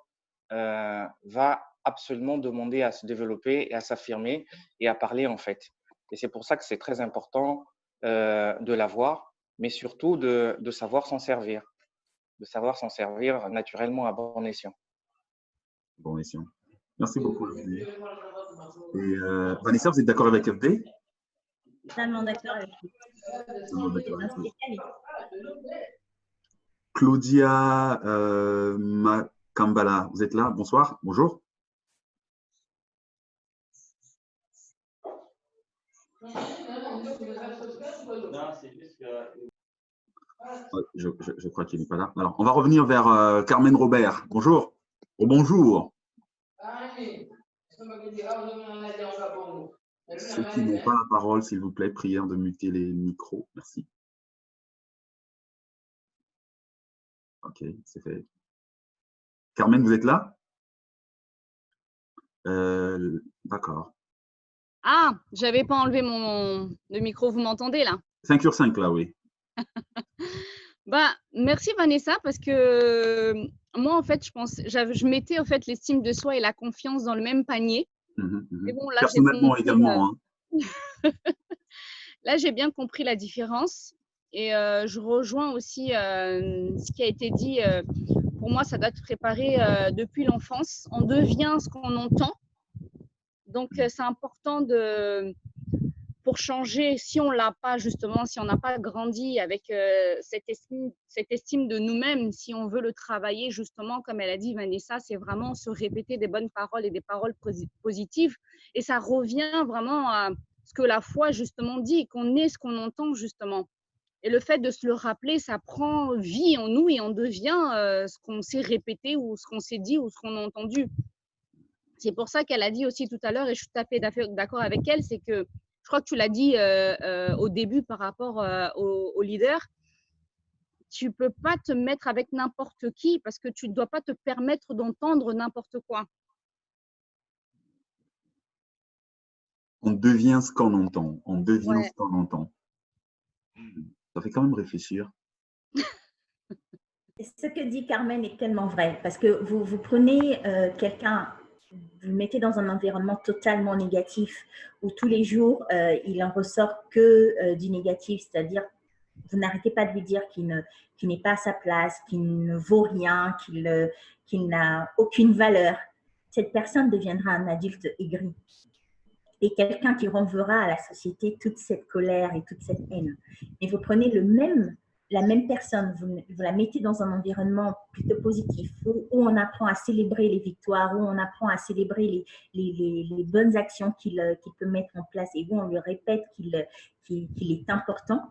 va absolument demander à se développer et à s'affirmer et à parler, en fait. Et c'est pour ça que c'est très important de l'avoir, mais surtout de savoir s'en servir. De savoir s'en servir naturellement à bon escient. Bon escient. Merci beaucoup. Et Vanessa, vous êtes d'accord avec FD? Totalement d'accord avec vous. Claudia Makambala, vous êtes là? Bonsoir, bonjour. Je crois qu'il n'est pas là. Alors, on va revenir vers Carmen Robert. Bonjour. Oh, bonjour. Ceux qui n'ont pas la parole, s'il vous plaît, prière de muter les micros. Merci. Ok, c'est fait. Carmen, vous êtes là? D'accord. Ah, j'avais pas enlevé le micro, vous m'entendez là? 5 sur 5 là, oui. Merci Vanessa, parce que moi en fait je mettais en fait l'estime de soi et la confiance dans le même panier. Mais bon, là, personnellement également. Là j'ai bien compris la différence et je rejoins aussi ce qui a été dit. Pour moi, ça doit être préparé depuis l'enfance. On devient ce qu'on entend. Donc c'est important pour changer, si on l'a pas justement, si on n'a pas grandi avec cette estime de nous-mêmes, si on veut le travailler justement, comme elle a dit Vanessa, c'est vraiment se répéter des bonnes paroles et des paroles positives. Et ça revient vraiment à ce que la foi justement dit, qu'on est ce qu'on entend justement. Et le fait de se le rappeler, ça prend vie en nous et on devient ce qu'on s'est répété ou ce qu'on s'est dit ou ce qu'on a entendu. C'est pour ça qu'elle a dit aussi tout à l'heure, et je suis tout à fait d'accord avec elle, c'est que je crois que tu l'as dit au début par rapport au leader, tu ne peux pas te mettre avec n'importe qui parce que tu ne dois pas te permettre d'entendre n'importe quoi. On devient ce qu'on entend. On devient ce qu'on entend. Ça fait quand même réfléchir. Ce que dit Carmen est tellement vrai parce que vous prenez quelqu'un vous le mettez dans un environnement totalement négatif, où tous les jours, il en ressort que du négatif, c'est-à-dire vous n'arrêtez pas de lui dire qu'il n'est pas à sa place, qu'il ne vaut rien, qu'il n'a aucune valeur. Cette personne deviendra un adulte aigri et quelqu'un qui renverra à la société toute cette colère et toute cette haine. Et vous prenez la même personne, vous la mettez dans un environnement plutôt positif, où on apprend à célébrer les victoires, où on apprend à célébrer les bonnes actions qu'il peut mettre en place, et où on lui répète qu'il est important.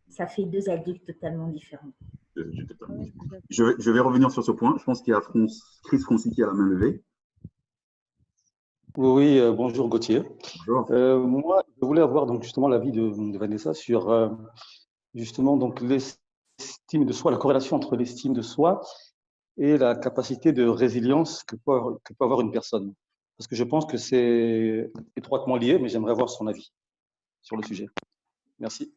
Ça fait deux adultes totalement différents. Je vais revenir sur ce point. Je pense qu'il y a Chris Francis qui a la main levée. Oui, bonjour Gauthier. Bonjour. Moi, je voulais avoir donc justement l'avis de Vanessa sur justement donc l'estime de soi, la corrélation entre l'estime de soi et la capacité de résilience que peut avoir une personne. Parce que je pense que c'est étroitement lié, mais j'aimerais avoir son avis sur le sujet. Merci.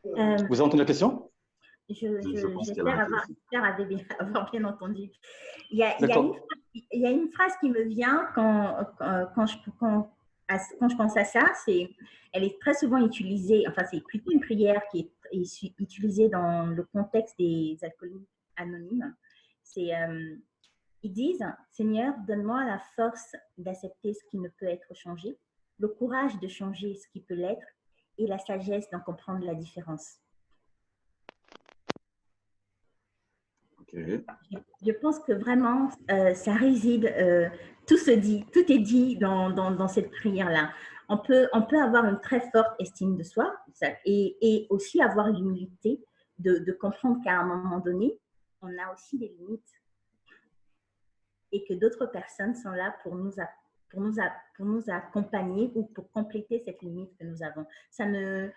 Vous avez entendu la question? J'espère avoir bien entendu. Il y a une phrase qui me vient quand je pense à ça. Elle est très souvent utilisée, enfin c'est plutôt une prière qui est utilisée dans le contexte des alcooliques anonymes. Ils disent « Seigneur, donne-moi la force d'accepter ce qui ne peut être changé, le courage de changer ce qui peut l'être et la sagesse d'en comprendre la différence. » Okay. Je pense que vraiment, ça réside, tout est dit dans cette prière-là. On peut avoir une très forte estime de soi et aussi avoir l'humilité de comprendre qu'à un moment donné, on a aussi des limites et que d'autres personnes sont là pour nous accompagner ou pour compléter cette limite que nous avons. Ça ne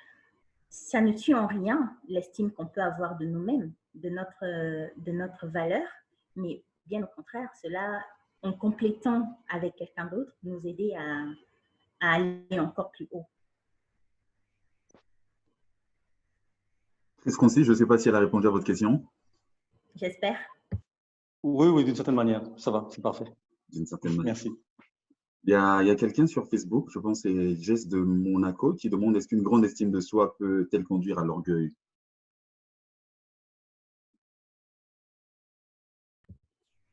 tue en rien l'estime qu'on peut avoir de nous-mêmes, de notre valeur, mais bien au contraire, cela, en complétant avec quelqu'un d'autre, nous aider à aller encore plus haut. Chris Francis, je ne sais pas si elle a répondu à votre question. J'espère. Oui, d'une certaine manière. Ça va, c'est parfait. D'une certaine manière. Merci. Il y a quelqu'un sur Facebook, je pense que c'est Jess de Monaco, qui demande est-ce qu'une grande estime de soi peut-elle conduire à l'orgueil?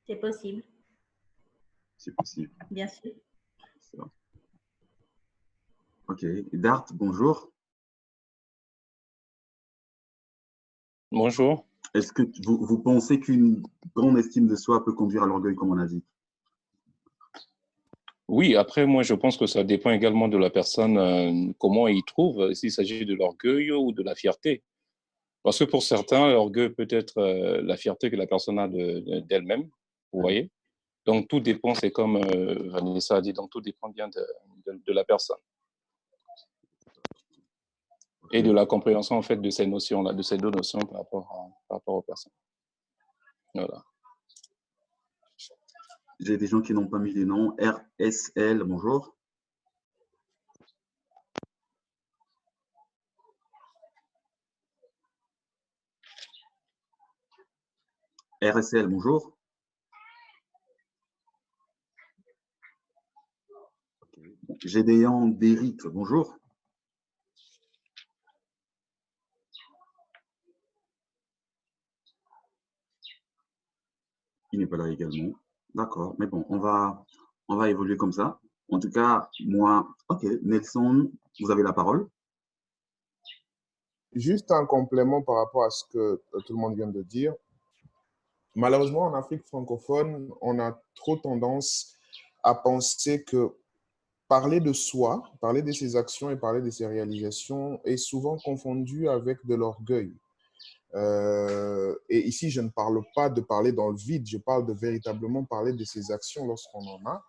C'est possible. C'est possible. Bien sûr. Ok. Dart, bonjour. Bonjour. Est-ce que vous pensez qu'une grande estime de soi peut conduire à l'orgueil, comme on a dit? Oui, après, moi, je pense que ça dépend également de la personne, comment il trouve, s'il s'agit de l'orgueil ou de la fierté. Parce que pour certains, l'orgueil peut être la fierté que la personne a d'elle-même, vous voyez. Donc, tout dépend, c'est comme Vanessa a dit, donc tout dépend bien de la personne. Et de la compréhension, en fait, de ces notions-là, de ces deux notions par rapport aux personnes. Voilà. J'ai des gens qui n'ont pas mis les noms. RSL, bonjour. RSL, bonjour. Gédéon d'Éric, bonjour. Il n'est pas là également. D'accord, mais bon, on va évoluer comme ça. En tout cas, moi, ok, Nelson, vous avez la parole. Juste un complément par rapport à ce que tout le monde vient de dire. Malheureusement, en Afrique francophone, on a trop tendance à penser que parler de soi, parler de ses actions et parler de ses réalisations est souvent confondu avec de l'orgueil. Et ici, je ne parle pas de parler dans le vide, je parle de véritablement parler de ses actions lorsqu'on en a.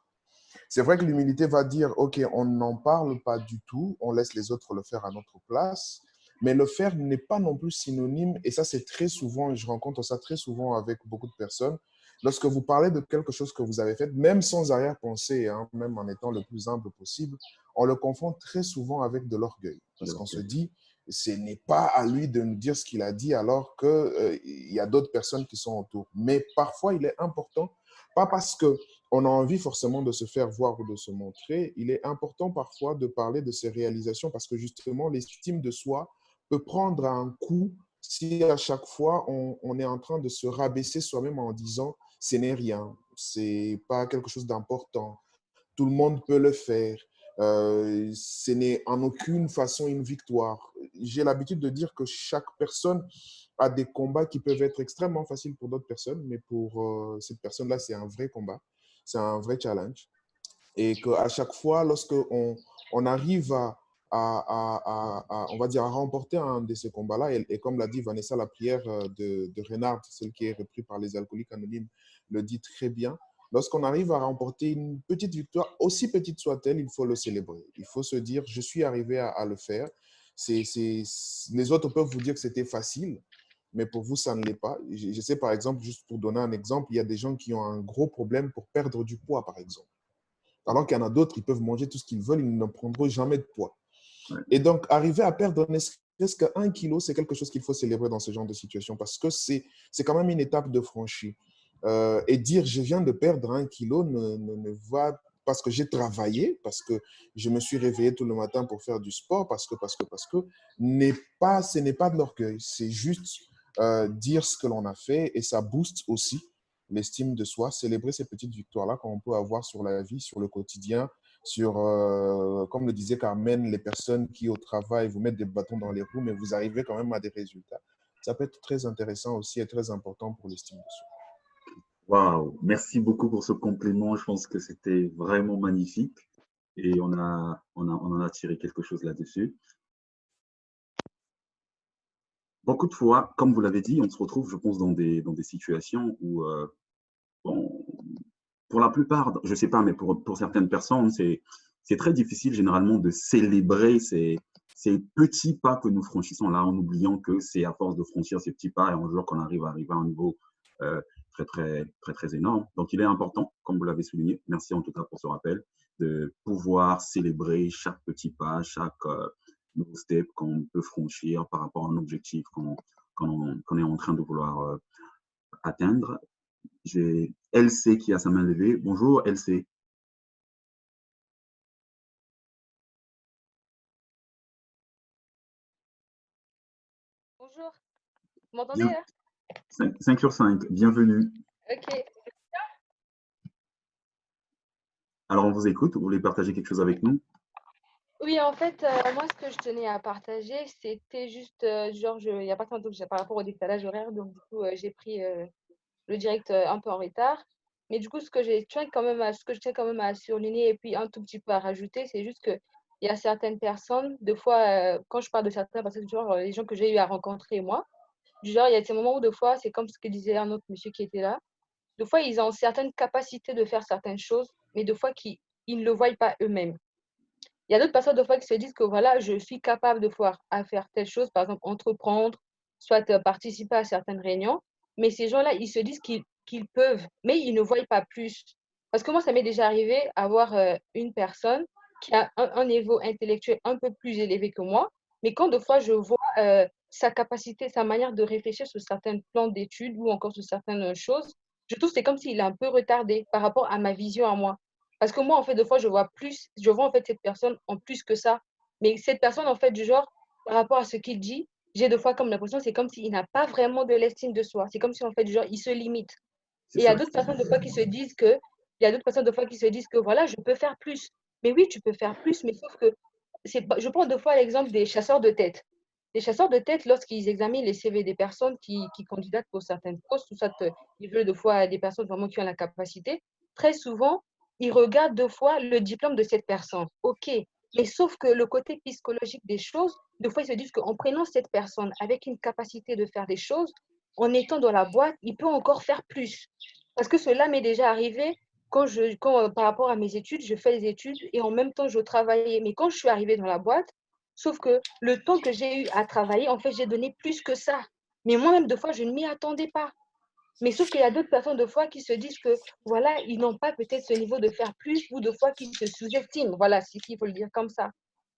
C'est vrai que l'humilité va dire, OK, on n'en parle pas du tout, on laisse les autres le faire à notre place, mais le faire n'est pas non plus synonyme, et ça c'est très souvent, je rencontre ça très souvent avec beaucoup de personnes, lorsque vous parlez de quelque chose que vous avez fait, même sans arrière-pensée, hein, même en étant le plus humble possible, on le confond très souvent avec de l'orgueil. Parce qu'on se dit, Ce n'est pas à lui de nous dire ce qu'il a dit alors qu'il y a d'autres personnes qui sont autour. Mais parfois, il est important, pas parce qu'on a envie forcément de se faire voir ou de se montrer, il est important parfois de parler de ses réalisations parce que justement, l'estime de soi peut prendre un coup si à chaque fois on est en train de se rabaisser soi-même en disant ce n'est rien, c'est pas quelque chose d'important, tout le monde peut le faire, ce n'est en aucune façon une victoire. J'ai l'habitude de dire que chaque personne a des combats qui peuvent être extrêmement faciles pour d'autres personnes, mais pour cette personne-là, c'est un vrai combat, c'est un vrai challenge. Et qu'à chaque fois, lorsque on arrive on va dire, à remporter un de ces combats-là, et comme l'a dit Vanessa, la prière de Renard, celle qui est reprise par les alcooliques anonymes, le dit très bien. Lorsqu'on arrive à remporter une petite victoire, aussi petite soit-elle, il faut le célébrer. Il faut se dire, je suis arrivé à le faire. Les autres peuvent vous dire que c'était facile, mais pour vous, ça ne l'est pas. Je sais, par exemple, juste pour donner un exemple, il y a des gens qui ont un gros problème pour perdre du poids, par exemple. Alors qu'il y en a d'autres, ils peuvent manger tout ce qu'ils veulent, ils ne prendront jamais de poids. Et donc, arriver à perdre presque 1 kilo, c'est quelque chose qu'il faut célébrer dans ce genre de situation parce que c'est quand même une étape de franchie. Et dire je viens de perdre 1 kilo ne va parce que j'ai travaillé, parce que je me suis réveillé tout le matin pour faire du sport, parce que ce n'est pas de l'orgueil, c'est juste dire ce que l'on a fait et ça booste aussi l'estime de soi, célébrer ces petites victoires-là qu'on peut avoir sur la vie, sur le quotidien, sur, comme le disait Carmen, les personnes qui au travail vous mettent des bâtons dans les roues, mais vous arrivez quand même à des résultats. Ça peut être très intéressant aussi et très important pour l'estime de soi. Waouh, merci beaucoup pour ce compliment. Je pense que c'était vraiment magnifique et on en a tiré quelque chose là-dessus. Beaucoup de fois, comme vous l'avez dit, on se retrouve, je pense, dans des situations où, bon, pour la plupart, je ne sais pas, mais pour certaines personnes, c'est très difficile généralement de célébrer ces petits pas que nous franchissons là, en oubliant que c'est à force de franchir ces petits pas et un jour qu'on arrive à arriver à un niveau très énorme. Donc, il est important, comme vous l'avez souligné, merci en tout cas pour ce rappel, de pouvoir célébrer chaque petit pas, chaque nouveau step qu'on peut franchir par rapport à un objectif qu'on est en train de vouloir atteindre. J'ai LC qui a sa main levée. Bonjour LC. Bonjour, vous m'entendez là? 5 sur 5, bienvenue. Ok. Alors on vous écoute, vous voulez partager quelque chose avec nous? Oui, en fait, moi, ce que je tenais à partager, c'était juste, genre, il n'y a pas longtemps que j'ai par rapport au décalage horaire, donc du coup, j'ai pris le direct un peu en retard. Mais du coup, ce que je tiens quand même à surligner et puis un tout petit peu à rajouter, c'est juste que il y a certaines personnes, deux fois, quand je parle de certaines personnes, genre les gens que j'ai eu à rencontrer moi, du genre, il y a ces moments où deux fois, c'est comme ce que disait un autre monsieur qui était là, deux fois, ils ont certaines capacités de faire certaines choses, mais deux fois, ils ne le voient pas eux-mêmes. Il y a d'autres personnes, des fois, qui se disent que voilà, je suis capable de pouvoir à faire telle chose, par exemple, entreprendre, soit participer à certaines réunions. Mais ces gens-là, ils se disent qu'ils peuvent, mais ils ne voient pas plus. Parce que moi, ça m'est déjà arrivé à voir une personne qui a un niveau intellectuel un peu plus élevé que moi, mais quand des fois je vois sa capacité, sa manière de réfléchir sur certains plans d'études ou encore sur certaines choses, je trouve que c'est comme s'il est un peu retardé par rapport à ma vision à moi. Parce que moi, en fait, des fois, je vois en fait cette personne en plus que ça. Mais cette personne, en fait, du genre, par rapport à ce qu'il dit, j'ai des fois comme l'impression, c'est comme s'il n'a pas vraiment de l'estime de soi. C'est comme si, en fait, du genre, il se limite. Et il y a d'autres personnes, des fois, il y a d'autres personnes, des fois, qui se disent que voilà, je peux faire plus. Mais oui, tu peux faire plus, mais sauf que je prends deux fois l'exemple des chasseurs de tête. Les chasseurs de tête, lorsqu'ils examinent les CV des personnes qui candidatent pour certaines postes, ou soit ils veulent deux fois des personnes vraiment qui ont la capacité, très souvent, ils regardent deux fois le diplôme de cette personne. OK. Mais sauf que le côté psychologique des choses, deux fois, ils se disent qu'en prenant cette personne avec une capacité de faire des choses, en étant dans la boîte, il peut encore faire plus. Parce que cela m'est déjà arrivé par rapport à mes études, je fais les études et en même temps, je travaillais. Mais quand je suis arrivée dans la boîte, sauf que le temps que j'ai eu à travailler, en fait, j'ai donné plus que ça. Mais moi-même, deux fois, je ne m'y attendais pas. Mais sauf qu'il y a d'autres personnes, de fois, qui se disent que, voilà, ils n'ont pas peut-être ce niveau de faire plus ou de fois qu'ils se sous-estiment. Voilà, il faut le dire comme ça.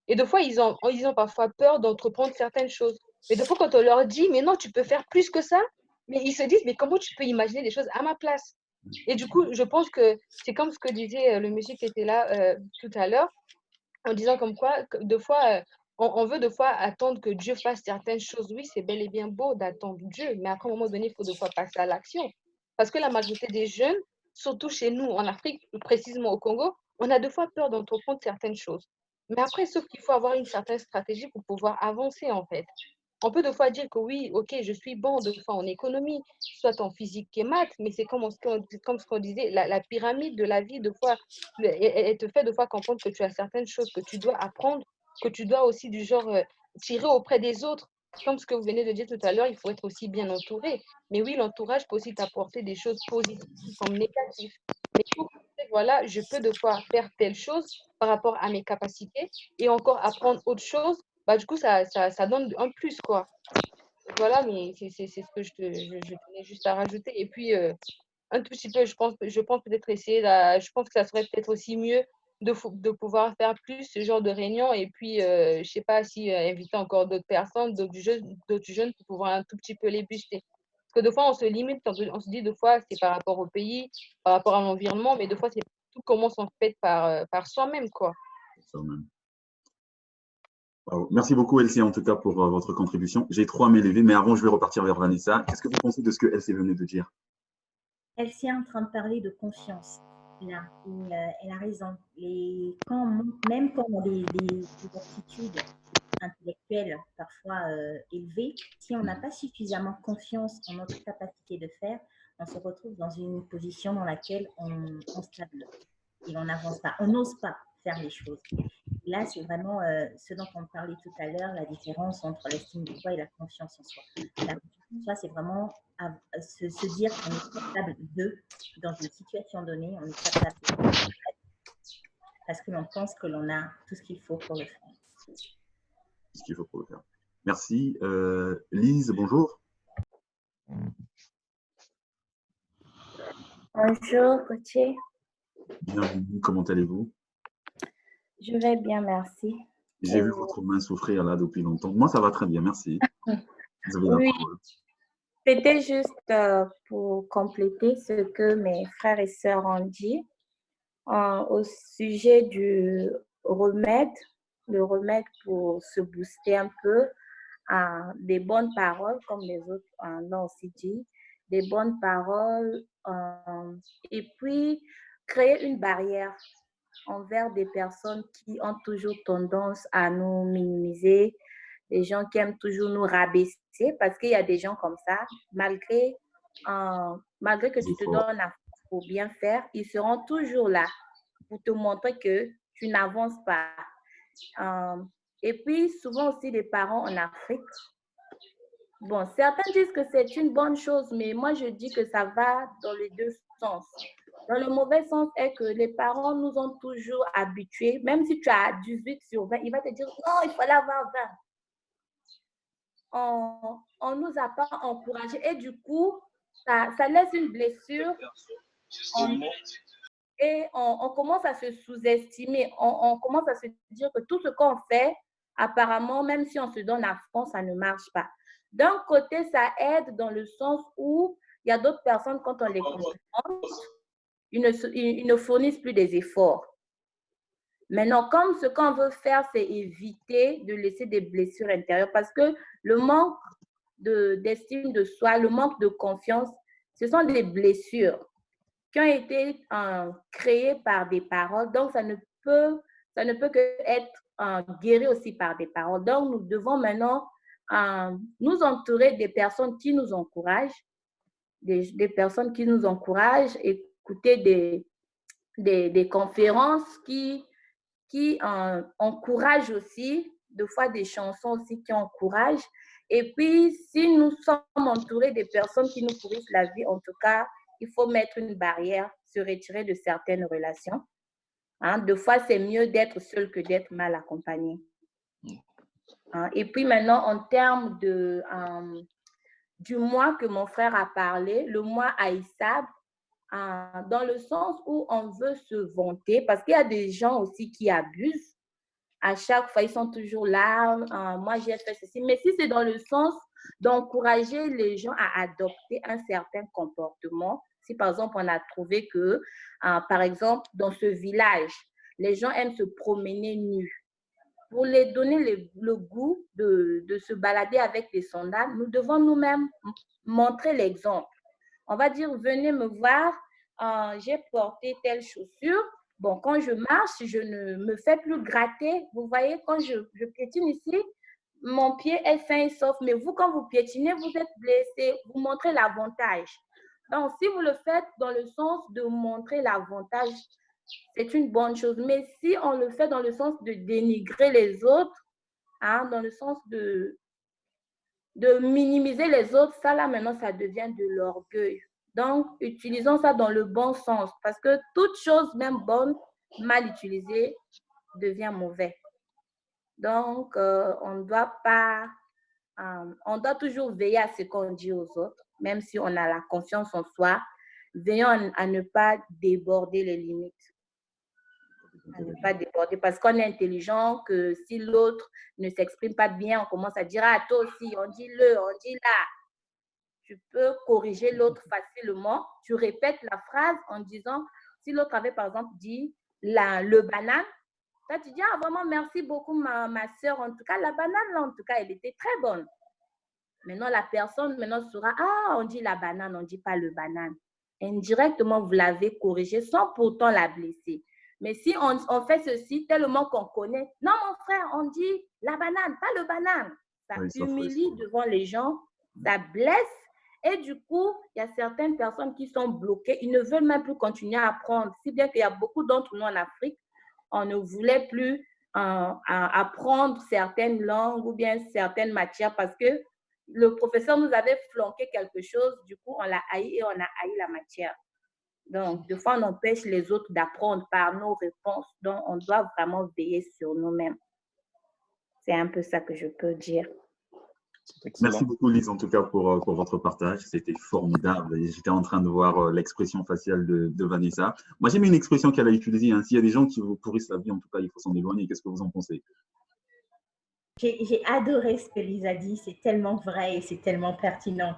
Et des fois, ils ont parfois peur d'entreprendre certaines choses. Mais des fois, quand on leur dit, mais non, tu peux faire plus que ça, mais ils se disent, mais comment tu peux imaginer des choses à ma place? Et du coup, je pense que c'est comme ce que disait le monsieur qui était là tout à l'heure, en disant comme quoi, des fois, on veut des fois attendre que Dieu fasse certaines choses. Oui, c'est bel et bien beau d'attendre Dieu, mais après, à un moment donné, il faut des fois passer à l'action. Parce que la majorité des jeunes, surtout chez nous en Afrique, précisément au Congo, on a des fois peur d'entreprendre certaines choses. Mais après, sauf qu'il faut avoir une certaine stratégie pour pouvoir avancer, en fait. On peut des fois dire que oui, ok, je suis bon des fois en économie, soit en physique et maths, mais c'est comme ce qu'on disait, la pyramide de la vie, des fois, elle te fait des fois comprendre que tu as certaines choses que tu dois apprendre, que tu dois aussi du genre tirer auprès des autres. Comme ce que vous venez de dire tout à l'heure, il faut être aussi bien entouré. Mais oui, l'entourage peut aussi t'apporter des choses positives comme négatives. Mais il faut que tu sais, voilà, je peux des fois faire telle chose par rapport à mes capacités et encore apprendre autre chose, bah, du coup, ça donne un plus, quoi. Voilà, mais c'est ce que je tenais juste à rajouter. Et puis, un tout petit peu, je pense peut-être essayer, je pense que ça serait peut-être aussi mieux de pouvoir faire plus ce genre de réunion. Et puis, je sais pas si inviter encore d'autres personnes, d'autres jeunes pour pouvoir un tout petit peu les booster. Parce que des fois, on se limite, on se dit des fois, c'est par rapport au pays, par rapport à l'environnement, mais des fois, c'est tout commence en fait par soi-même, quoi. Ça même. Bravo. Merci beaucoup, Elsie, en tout cas, pour votre contribution. J'ai 3 mains levées, mais avant, je vais repartir vers Vanessa. Qu'est-ce que vous pensez de ce que Elsie venait de dire? Elsie est en train de parler de confiance. Là, elle a raison. Même quand on a des aptitudes intellectuelles parfois élevées, si on n'a pas suffisamment confiance en notre capacité de faire, on se retrouve dans une position dans laquelle on stagne et on n'avance pas. On n'ose pas faire les choses. Là, c'est vraiment ce dont on parlait tout à l'heure, la différence entre l'estime de soi et la confiance en soi. La confiance en soi, c'est vraiment se dire qu'on est capable de, dans une situation donnée, on est capable de, parce que l'on pense que l'on a tout ce qu'il faut pour le faire. Tout ce qu'il faut pour le faire. Merci. Lise, bonjour. Bonjour, coaché. Bienvenue, comment allez-vous? Je vais bien, merci. J'ai vu votre main souffrir là depuis longtemps. Moi, ça va très bien, merci. Vous avez la parole. C'était juste pour compléter ce que mes frères et sœurs ont dit au sujet du remède, le remède pour se booster un peu, des bonnes paroles, comme les autres l'ont aussi dit, des bonnes paroles, et puis créer une barrière envers des personnes qui ont toujours tendance à nous minimiser, des gens qui aiment toujours nous rabaisser, parce qu'il y a des gens comme ça, malgré que tu te donnes à pour bien faire, ils seront toujours là pour te montrer que tu n'avances pas. Et puis, souvent aussi, les parents en Afrique, bon, certains disent que c'est une bonne chose, mais moi, je dis que ça va dans les deux sens. Dans le mauvais sens est que les parents nous ont toujours habitués, même si tu as 18 sur 20, il va te dire non, il fallait avoir 20. On ne nous a pas encouragés et du coup, ça laisse une blessure et on commence à se sous-estimer. On commence à se dire que tout ce qu'on fait, apparemment, même si on se donne à fond, ça ne marche pas. D'un côté, ça aide dans le sens où il y a d'autres personnes, quand on les confronte, ils ne fournissent plus des efforts. Maintenant, comme ce qu'on veut faire, c'est éviter de laisser des blessures intérieures parce que le manque d'estime de soi, le manque de confiance, ce sont des blessures qui ont été créées par des paroles. Donc, ça ne peut que être guéri aussi par des paroles. Donc, nous devons maintenant nous entourer des personnes qui nous encouragent, des personnes qui nous encouragent, écouter des conférences qui encouragent aussi, des fois des chansons aussi qui encouragent. Et puis, si nous sommes entourés des personnes qui nous pourrissent la vie, en tout cas, il faut mettre une barrière, se retirer de certaines relations. Des fois, c'est mieux d'être seul que d'être mal accompagné. Et puis maintenant, en termes du mois que mon frère a parlé, le mois Aïssab, dans le sens où on veut se vanter, parce qu'il y a des gens aussi qui abusent. À chaque fois, ils sont toujours là. Moi, j'ai fait ceci. Mais si c'est dans le sens d'encourager les gens à adopter un certain comportement, si par exemple, on a trouvé que, par exemple, dans ce village, les gens aiment se promener nus. Pour les donner le goût de se balader avec les sandales, nous devons nous-mêmes montrer l'exemple. On va dire, venez me voir, j'ai porté telle chaussure. Bon, quand je marche, je ne me fais plus gratter. Vous voyez, quand je piétine ici, mon pied est sain et sauf. Mais vous, quand vous piétinez, vous êtes blessé. Vous montrez l'avantage. Donc, si vous le faites dans le sens de montrer l'avantage, c'est une bonne chose. Mais si on le fait dans le sens de dénigrer les autres, hein, dans le sens de minimiser les autres, ça là maintenant, ça devient de l'orgueil. Donc, utilisons ça dans le bon sens parce que toute chose, même bonne, mal utilisée, devient mauvais. Donc, on ne doit pas, on doit toujours veiller à ce qu'on dit aux autres, même si on a la confiance en soi. Veillons à ne pas déborder les limites. À ne pas déborder parce qu'on est intelligent, que si l'autre ne s'exprime pas bien, on commence à dire, ah, toi aussi, on dit le, on dit là. Tu peux corriger l'autre facilement. Tu répètes la phrase en disant, si l'autre avait par exemple dit le banane, toi tu dis, ah vraiment merci beaucoup ma soeur, en tout cas la banane là, en tout cas elle était très bonne. Maintenant la personne saura, ah on dit la banane, on ne dit pas le banane. Indirectement vous l'avez corrigé sans pourtant la blesser. Mais si on fait ceci tellement qu'on connaît, non mon frère, on dit la banane, pas le banane. Ça humilie devant les gens, ça blesse. Et du coup, il y a certaines personnes qui sont bloquées. Ils ne veulent même plus continuer à apprendre. Si bien qu'il y a beaucoup d'entre nous en Afrique, on ne voulait plus apprendre certaines langues ou bien certaines matières parce que le professeur nous avait flanqué quelque chose. Du coup, on l'a haï et on a haï la matière. Donc, des fois, on empêche les autres d'apprendre par nos réponses. Donc, on doit vraiment veiller sur nous-mêmes. C'est un peu ça que je peux dire. Merci beaucoup, Lise, en tout cas, pour votre partage. C'était formidable. J'étais en train de voir l'expression faciale de Vanessa. Moi, j'aime une expression qu'elle a utilisée. Hein. S'il y a des gens qui vous pourrissent la vie, en tout cas, il faut s'en éloigner. Qu'est-ce que vous en pensez? J'ai adoré ce que Lise a dit. C'est tellement vrai et c'est tellement pertinent.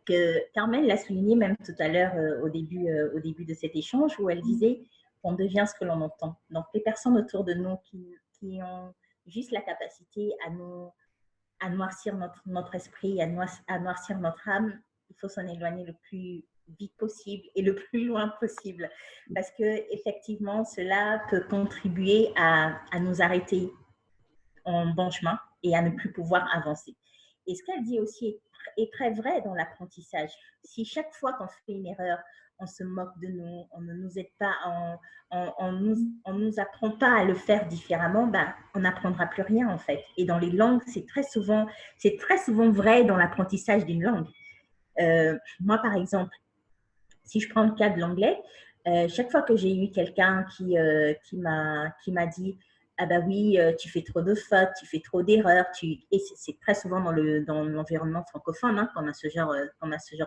Que Carmen l'a souligné même tout à l'heure au début de cet échange où elle disait qu'on devient ce que l'on entend. Donc, les personnes autour de nous qui ont juste la capacité à noircir notre esprit, à noircir notre âme, il faut s'en éloigner le plus vite possible et le plus loin possible parce que effectivement, cela peut contribuer à nous arrêter en bon chemin et à ne plus pouvoir avancer. Et ce qu'elle dit aussi est très vrai dans l'apprentissage. Si chaque fois qu'on fait une erreur, on se moque de nous, on ne nous aide pas, on nous apprend pas à le faire différemment, ben, on n'apprendra plus rien en fait. Et dans les langues, c'est très souvent vrai dans l'apprentissage d'une langue. Moi, par exemple, si je prends le cas de l'anglais, chaque fois que j'ai eu quelqu'un qui m'a dit ah bah oui, tu fais trop de fautes, tu fais trop d'erreurs, et c'est très souvent dans l'environnement francophone hein, qu'on a ce genre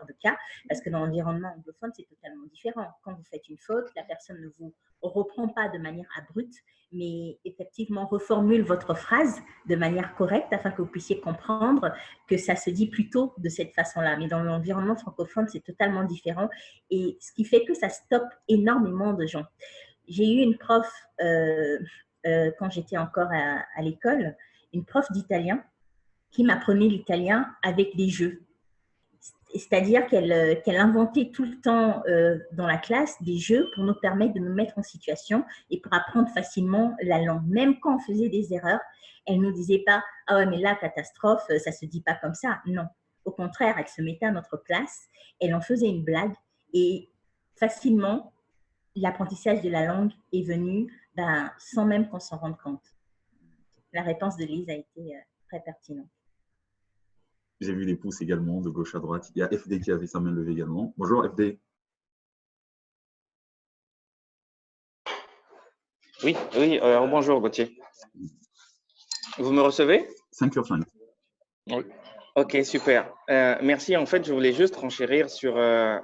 de cas, parce que dans l'environnement anglophone, c'est totalement différent. Quand vous faites une faute, la personne ne vous reprend pas de manière abrupte, mais effectivement reformule votre phrase de manière correcte afin que vous puissiez comprendre que ça se dit plutôt de cette façon-là. Mais dans l'environnement francophone, c'est totalement différent, et ce qui fait que ça stoppe énormément de gens. J'ai eu une prof quand j'étais encore à l'école, une prof d'italien qui m'apprenait l'italien avec des jeux. C'est-à-dire qu'elle inventait tout le temps dans la classe des jeux pour nous permettre de nous mettre en situation et pour apprendre facilement la langue. Même quand on faisait des erreurs, elle ne nous disait pas « Ah ouais, mais là, catastrophe, ça ne se dit pas comme ça ». Non, au contraire, elle se mettait à notre place, elle en faisait une blague et facilement, l'apprentissage de la langue est venu sans même qu'on s'en rende compte. La réponse de Lise a été très pertinente. J'ai vu les pouces également de gauche à droite. Il y a FD qui avait sa main levée également. Bonjour FD. Oui, bonjour Gauthier. Vous me recevez? 5h05. Oui. Ok, super. Merci. En fait, je voulais juste renchérir sur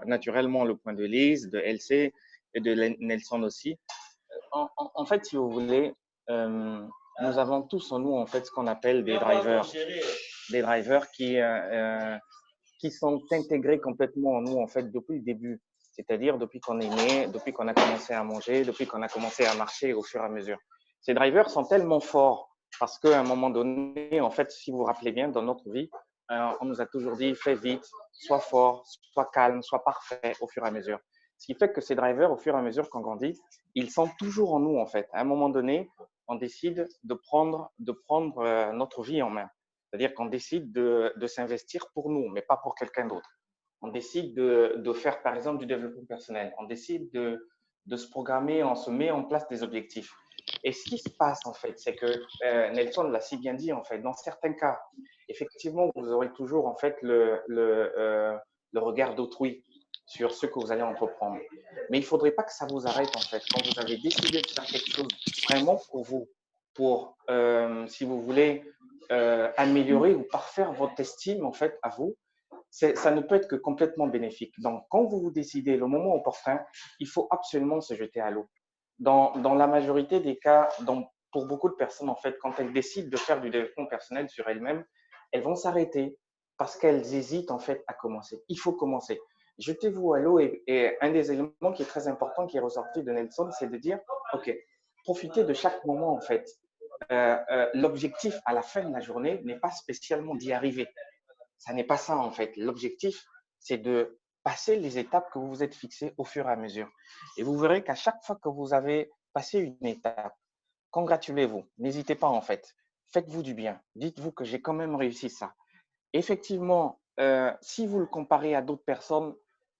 naturellement le point de Lise, de LC et de Nelson aussi. En fait, si vous voulez, nous avons tous en nous, en fait, ce qu'on appelle des drivers. Des drivers qui sont intégrés complètement en nous, en fait, depuis le début. C'est-à-dire depuis qu'on est né, depuis qu'on a commencé à manger, depuis qu'on a commencé à marcher au fur et à mesure. Ces drivers sont tellement forts parce qu'à un moment donné, en fait, si vous vous rappelez bien, dans notre vie, on nous a toujours dit, fais vite, sois fort, sois calme, sois parfait au fur et à mesure. Ce qui fait que ces drivers, au fur et à mesure qu'on grandit, ils sont toujours en nous, en fait. À un moment donné, on décide de prendre notre vie en main. C'est-à-dire qu'on décide de s'investir pour nous, mais pas pour quelqu'un d'autre. On décide de faire, par exemple, du développement personnel. On décide de se programmer, on se met en place des objectifs. Et ce qui se passe, en fait, c'est que Nelson l'a si bien dit, en fait, dans certains cas, effectivement, vous aurez toujours, en fait, le regard d'autrui sur ce que vous allez entreprendre. Mais il ne faudrait pas que ça vous arrête, en fait. Quand vous avez décidé de faire quelque chose vraiment pour vous, pour, si vous voulez, améliorer ou parfaire votre estime, en fait, à vous, ça ne peut être que complètement bénéfique. Donc, quand vous vous décidez le moment opportun, il faut absolument se jeter à l'eau. Dans la majorité des cas, pour beaucoup de personnes, en fait, quand elles décident de faire du développement personnel sur elles-mêmes, elles vont s'arrêter parce qu'elles hésitent, en fait, à commencer. Il faut commencer. Jetez-vous à l'eau et un des éléments qui est très important, qui est ressorti de Nelson, c'est de dire, OK, profitez de chaque moment, en fait. L'objectif à la fin de la journée n'est pas spécialement d'y arriver. Ça n'est pas ça, en fait. L'objectif, c'est de passer les étapes que vous vous êtes fixées au fur et à mesure. Et vous verrez qu'à chaque fois que vous avez passé une étape, congratulez-vous. N'hésitez pas, en fait. Faites-vous du bien. Dites-vous que j'ai quand même réussi ça. Effectivement, si vous le comparez à d'autres personnes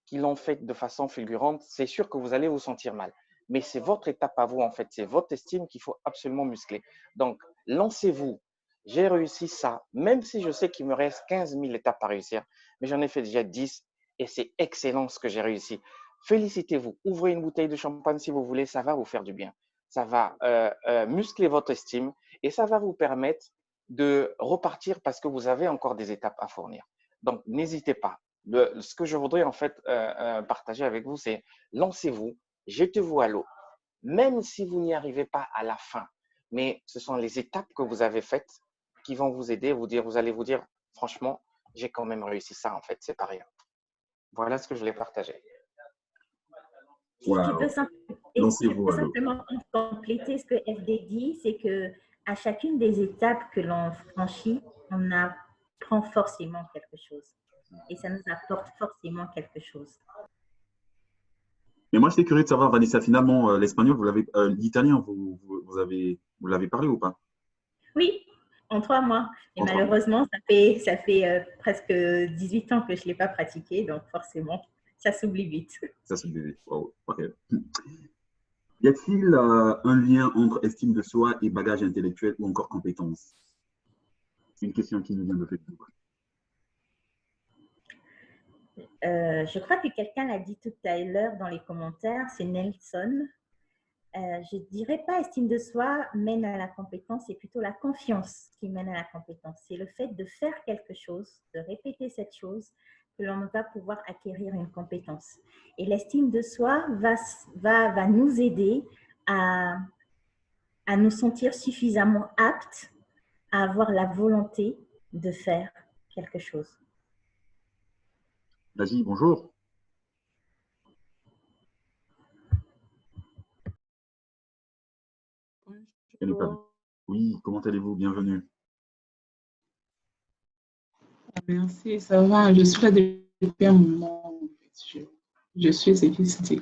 qui l'ont fait de façon fulgurante, c'est sûr que vous allez vous sentir mal. Mais c'est votre étape à vous, en fait. C'est votre estime qu'il faut absolument muscler. Donc, lancez-vous. J'ai réussi ça, même si je sais qu'il me reste 15 000 étapes à réussir, mais j'en ai fait déjà 10 et c'est excellent ce que j'ai réussi. Félicitez-vous. Ouvrez une bouteille de champagne si vous voulez, ça va vous faire du bien. Ça va muscler votre estime et ça va vous permettre de repartir parce que vous avez encore des étapes à fournir. Donc, n'hésitez pas. Ce que je voudrais en fait partager avec vous, c'est lancez-vous, jetez-vous à l'eau, même si vous n'y arrivez pas à la fin. Mais ce sont les étapes que vous avez faites qui vont vous aider, vous allez vous dire, franchement, j'ai quand même réussi ça en fait, c'est pas rien. Voilà ce que je voulais partager. Wow. Je peux simplement compléter ce que FD dit, c'est que à chacune des étapes que l'on franchit, on apprend forcément quelque chose. Et ça nous apporte forcément quelque chose. Mais moi, j'étais curieux de savoir, Vanessa, finalement, l'espagnol, l'italien, vous l'avez parlé ou pas? Oui, en 3 mois. Et malheureusement, ça fait presque 18 ans que je ne l'ai pas pratiqué, donc forcément, ça s'oublie vite. Ça s'oublie vite. Wow. OK. Y a-t-il un lien entre estime de soi et bagage intellectuel ou encore compétence? C'est une question qui nous vient de Facebook. Je crois que quelqu'un l'a dit tout à l'heure dans les commentaires, c'est Nelson. Je ne dirais pas estime de soi mène à la compétence, c'est plutôt la confiance qui mène à la compétence. C'est le fait de faire quelque chose, de répéter cette chose, que l'on va pouvoir acquérir une compétence. Et l'estime de soi va nous aider à nous sentir suffisamment aptes à avoir la volonté de faire quelque chose. Vas-y, bonjour. Bonjour. Oui, comment allez-vous? Bienvenue. Merci, ça va. Je suis là depuis un moment. Je suis sollicitée.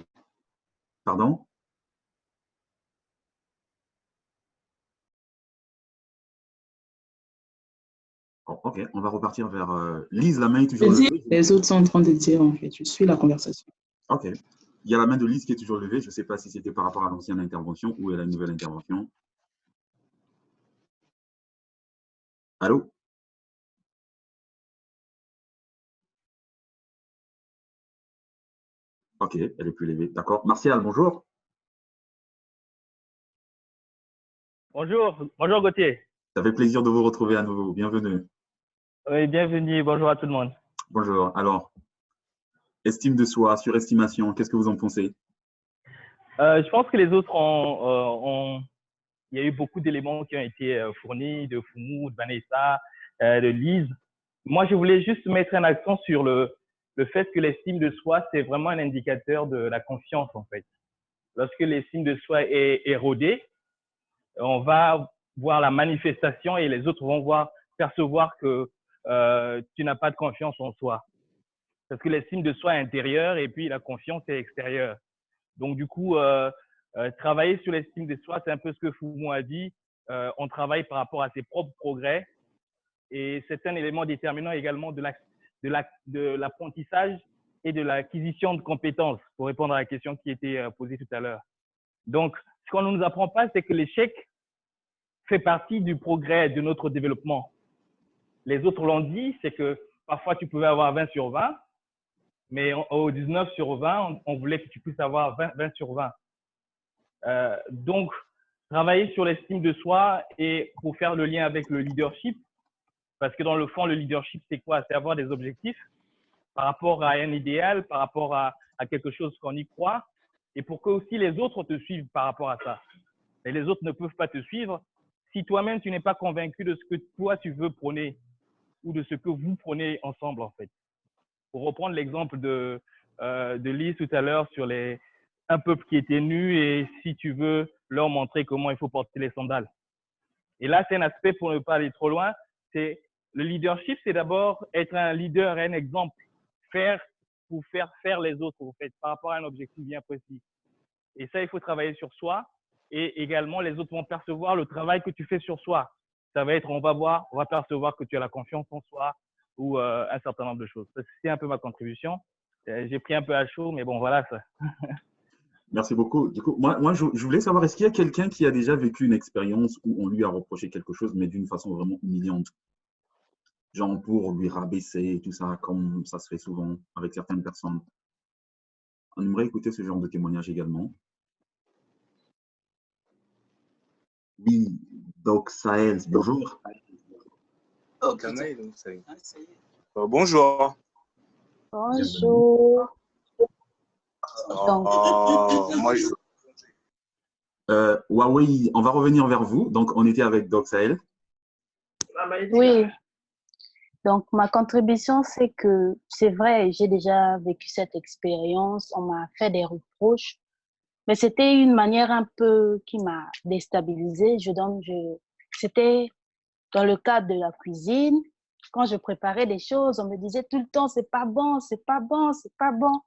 Pardon? Oh, ok, on va repartir vers Lise, la main est toujours levée. Les autres sont en train de dire, en fait, je suis la conversation. Ok. Il y a la main de Lise qui est toujours levée. Je ne sais pas si c'était par rapport à l'ancienne intervention ou à la nouvelle intervention. Allô? Ok, elle est plus levée. D'accord. Martial, bonjour. Bonjour Gauthier. Ça fait plaisir de vous retrouver à nouveau. Bienvenue. Oui, bienvenue. Bonjour à tout le monde. Bonjour. Alors, estime de soi, surestimation, qu'est-ce que vous en pensez? Je pense que les autres ont il y a eu beaucoup d'éléments qui ont été fournis de Fumu, de Vanessa, de Lise. Moi, je voulais juste mettre un accent sur le fait que l'estime de soi, c'est vraiment un indicateur de la confiance, en fait. Lorsque l'estime de soi est érodée, on va voir la manifestation et les autres vont percevoir que tu n'as pas de confiance en soi. Parce que l'estime de soi est intérieure et puis la confiance est extérieure. Donc, du coup, travailler sur l'estime de soi, c'est un peu ce que Fumu a dit. On travaille par rapport à ses propres progrès et c'est un élément déterminant également de l'apprentissage et de l'acquisition de compétences, pour répondre à la question qui était posée tout à l'heure. Donc, ce qu'on ne nous apprend pas, c'est que l'échec fait partie du progrès, de notre développement. Les autres l'ont dit, c'est que parfois tu pouvais avoir 20 sur 20, mais au 19 sur 20, on voulait que tu puisses avoir 20 sur 20. Donc, travailler sur l'estime de soi et pour faire le lien avec le leadership, parce que dans le fond, le leadership, c'est quoi? C'est avoir des objectifs par rapport à un idéal, par rapport à quelque chose qu'on y croit, et pour que aussi les autres te suivent par rapport à ça. Et les autres ne peuvent pas te suivre si toi-même, tu n'es pas convaincu de ce que toi, tu veux prôner ou de ce que vous prenez ensemble, en fait. Pour reprendre l'exemple de Lise tout à l'heure sur un peuple qui était nu et si tu veux leur montrer comment il faut porter les sandales. Et là, c'est un aspect, pour ne pas aller trop loin, c'est le leadership, c'est d'abord être un leader, un exemple, pour faire les autres, en fait, par rapport à un objectif bien précis. Et ça, il faut travailler sur soi. Et également, les autres vont percevoir le travail que tu fais sur soi. Ça va être, on va percevoir que tu as la confiance en soi ou un certain nombre de choses. C'est un peu ma contribution. J'ai pris un peu à chaud, mais bon, voilà ça. Merci beaucoup. Du coup, moi je voulais savoir, est-ce qu'il y a quelqu'un qui a déjà vécu une expérience où on lui a reproché quelque chose, mais d'une façon vraiment humiliante? Genre pour lui rabaisser et tout ça, comme ça se fait souvent avec certaines personnes. On aimerait écouter ce genre de témoignage également. Oui, donc Sahel, bonjour. Bonjour. Bonjour. Huawei, on va revenir vers vous. Donc, on était avec Doc Sahel. Oui. Donc, ma contribution, c'est que c'est vrai, j'ai déjà vécu cette expérience. On m'a fait des reproches, mais c'était une manière un peu qui m'a déstabilisée. C'était dans le cadre de la cuisine. Quand je préparais des choses, on me disait tout le temps, c'est pas bon, c'est pas bon, c'est pas bon.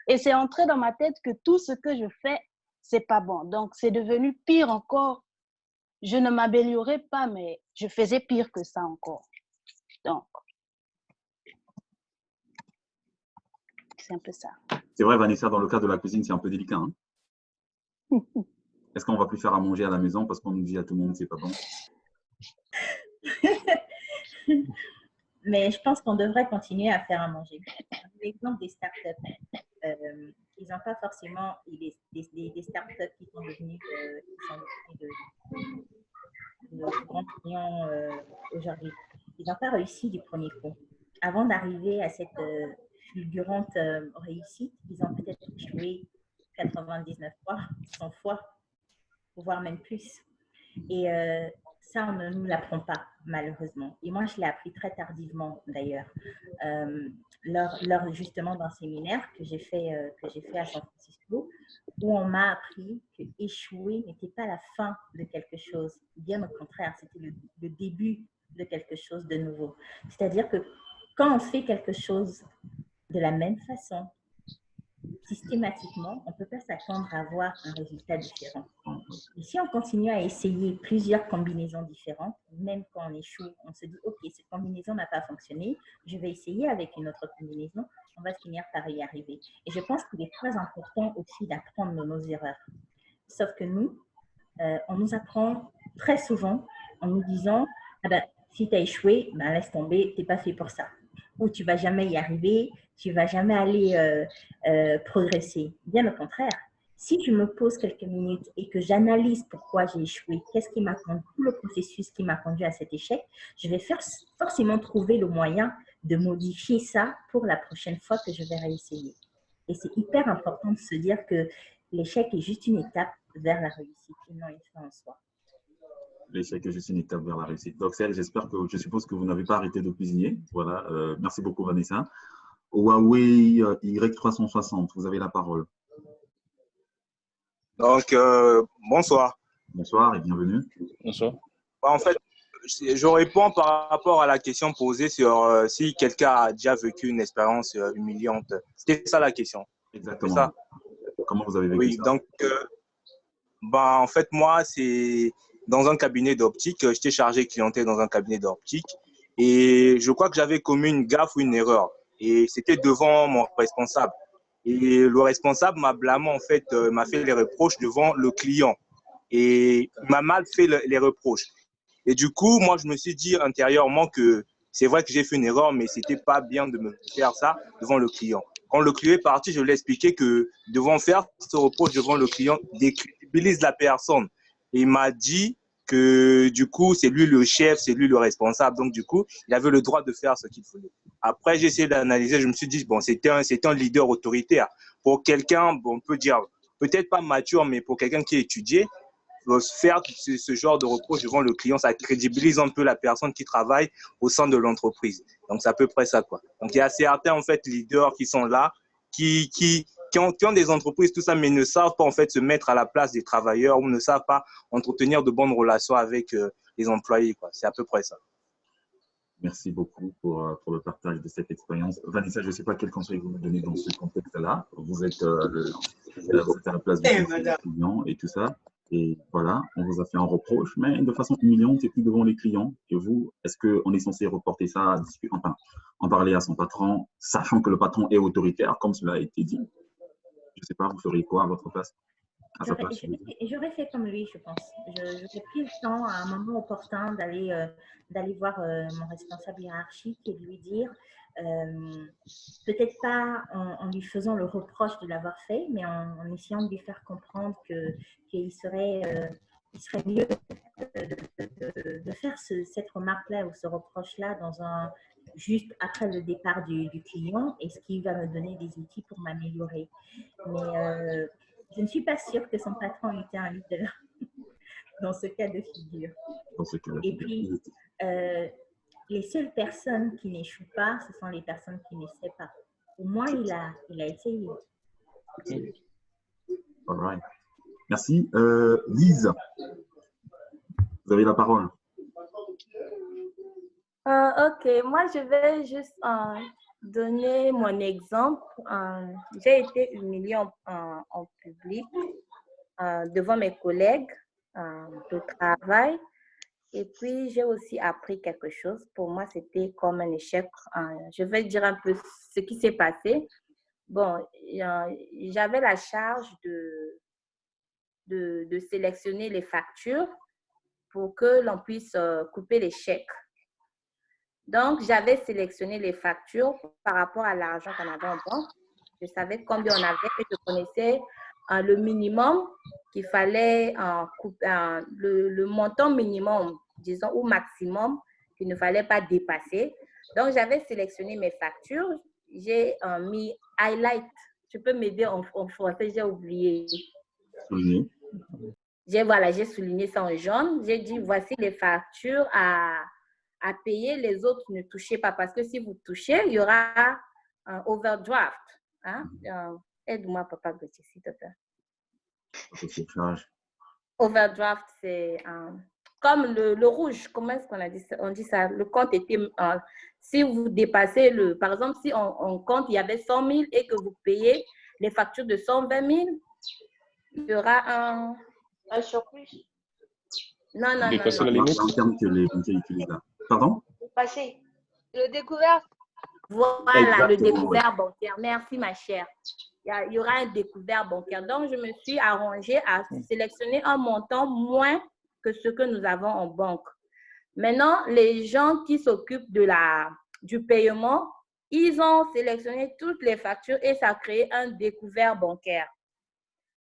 Et c'est entré dans ma tête que tout ce que je fais, c'est pas bon. Donc, c'est devenu pire encore. Je ne m'améliorais pas, mais je faisais pire que ça encore. Donc, c'est un peu ça. C'est vrai, Vanessa, dans le cas de la cuisine, c'est un peu délicat. Hein? Est-ce qu'on va plus faire à manger à la maison parce qu'on nous dit à tout le monde c'est pas bon? Mais je pense qu'on devrait continuer à faire à manger. L'exemple des startups, ils n'ont pas forcément des startups qui sont devenus de grands clients aujourd'hui. Ils n'ont pas réussi du premier coup. Avant d'arriver à cette fulgurante réussite, ils ont peut-être échoué 99 fois, 100 fois, voire même plus. Et ça, on ne nous l'apprend pas, malheureusement. Et moi, je l'ai appris très tardivement, d'ailleurs, lors justement d'un séminaire que j'ai fait à San Francisco, où on m'a appris que échouer n'était pas la fin de quelque chose. Bien au contraire, c'était le début de quelque chose de nouveau. C'est-à-dire que quand on fait quelque chose de la même façon, systématiquement, on ne peut pas s'attendre à avoir un résultat différent. Et si on continue à essayer plusieurs combinaisons différentes, même quand on échoue, on se dit « Ok, cette combinaison n'a pas fonctionné, je vais essayer avec une autre combinaison, on va finir par y arriver. » Et je pense qu'il est très important aussi d'apprendre de nos erreurs. Sauf que nous, on nous apprend très souvent en nous disant « Ah ben, si tu as échoué, ben, laisse tomber, tu n'es pas fait pour ça. » Ou tu ne vas jamais y arriver, tu ne vas jamais aller progresser. Bien au contraire, si je me pose quelques minutes et que j'analyse pourquoi j'ai échoué, qu'est-ce qui m'a conduit, tout le processus qui m'a conduit à cet échec, je vais forcément trouver le moyen de modifier ça pour la prochaine fois que je vais réessayer. Et c'est hyper important de se dire que l'échec est juste une étape vers la réussite et non une fin en soi. L'échec est juste une étape vers la réussite. Donc, je suppose que vous n'avez pas arrêté de cuisiner. Voilà. Merci beaucoup, Vanessa. Huawei Y360, vous avez la parole. Donc, bonsoir. Bonsoir et bienvenue. Bonsoir. En fait, je réponds par rapport à la question posée sur si quelqu'un a déjà vécu une expérience humiliante. C'était ça la question. Exactement. Ça. Comment vous avez vécu oui, ça? Donc, en fait, moi, c'est dans un cabinet d'optique. J'étais chargé clientèle dans un cabinet d'optique. Et je crois que j'avais commis une gaffe ou une erreur. Et c'était devant mon responsable. Et le responsable m'a blâmé, en fait, m'a fait les reproches devant le client. Et il m'a mal fait les reproches. Et du coup, moi, je me suis dit intérieurement que c'est vrai que j'ai fait une erreur, mais c'était pas bien de me faire ça devant le client. Quand le client est parti, je lui ai expliqué que devant faire ce reproche devant le client décrédibilise la personne. Et il m'a dit que du coup, c'est lui le chef, c'est lui le responsable. Donc, du coup, il avait le droit de faire ce qu'il voulait. Après, j'ai essayé d'analyser. Je me suis dit, bon, c'était un leader autoritaire. Pour quelqu'un, bon, on peut dire, peut-être pas mature, mais pour quelqu'un qui est étudié, faire ce genre de reproche devant le client, ça crédibilise un peu la personne qui travaille au sein de l'entreprise. Donc, c'est à peu près ça, quoi. Donc, il y a certains, en fait, leaders qui sont là, qui ont des entreprises, tout ça, mais ne savent pas, en fait, se mettre à la place des travailleurs ou ne savent pas entretenir de bonnes relations avec les employés, quoi. C'est à peu près ça. Merci beaucoup pour le partage de cette expérience. Vanessa, je ne sais pas quel conseil vous me donnez dans ce contexte-là. Vous êtes à la place du client et tout ça. Et voilà, on vous a fait un reproche, mais de façon humiliante et puis devant les clients. Et vous, est-ce qu'on est censé reporter ça, enfin, en parler à son patron, sachant que le patron est autoritaire, comme cela a été dit? Je ne sais pas, vous feriez quoi à votre place? J'aurais fait comme lui, je pense. J'aurais pris le temps à un moment opportun d'aller voir mon responsable hiérarchique et de lui dire, peut-être pas en lui faisant le reproche de l'avoir fait, mais en essayant de lui faire comprendre qu'il serait mieux de faire cette remarque-là ou ce reproche-là juste après le départ du client, et ce qui va me donner des outils pour m'améliorer. Mais je ne suis pas sûre que son patron était un leader dans ce cas de figure. Et puis, les seules personnes qui n'échouent pas, ce sont les personnes qui n'essaient pas. Au moins, il a essayé. All right. Merci. Lise, vous avez la parole. Ok, moi, je vais juste donner mon exemple. J'ai été humiliée en public devant mes collègues de travail. Et puis, j'ai aussi appris quelque chose. Pour moi, c'était comme un échec. Je vais dire un peu ce qui s'est passé. Bon, j'avais la charge de sélectionner les factures pour que l'on puisse couper les chèques. Donc, j'avais sélectionné les factures par rapport à l'argent qu'on avait en banque. Je savais combien on avait et je connaissais le minimum qu'il fallait couper, le montant minimum, disons, ou maximum qu'il ne fallait pas dépasser. Donc, j'avais sélectionné mes factures. J'ai mis highlight. Tu peux m'aider en français, j'ai oublié. Oui. J'ai souligné ça en jaune. J'ai dit, voici les factures à payer, les autres ne touchez pas parce que si vous touchez, il y aura un overdraft. Hein? Aide-moi, Papa Gauthier, s'il te plaît. Overdraft, c'est comme le rouge. Comment est-ce qu'on a dit ça? On dit ça. Le compte était. Si vous dépassez par exemple, si on compte, il y avait 100 000 et que vous payez les factures de 120 000, il y aura un surplus. Non. Dépasser la limite. Pardon? Dépasser. Le découvert. Voilà, exactement, le découvert bancaire. Merci, ma chère. Il y aura un découvert bancaire. Donc, je me suis arrangée à sélectionner un montant moins que ce que nous avons en banque. Maintenant, les gens qui s'occupent du paiement, ils ont sélectionné toutes les factures et ça a créé un découvert bancaire.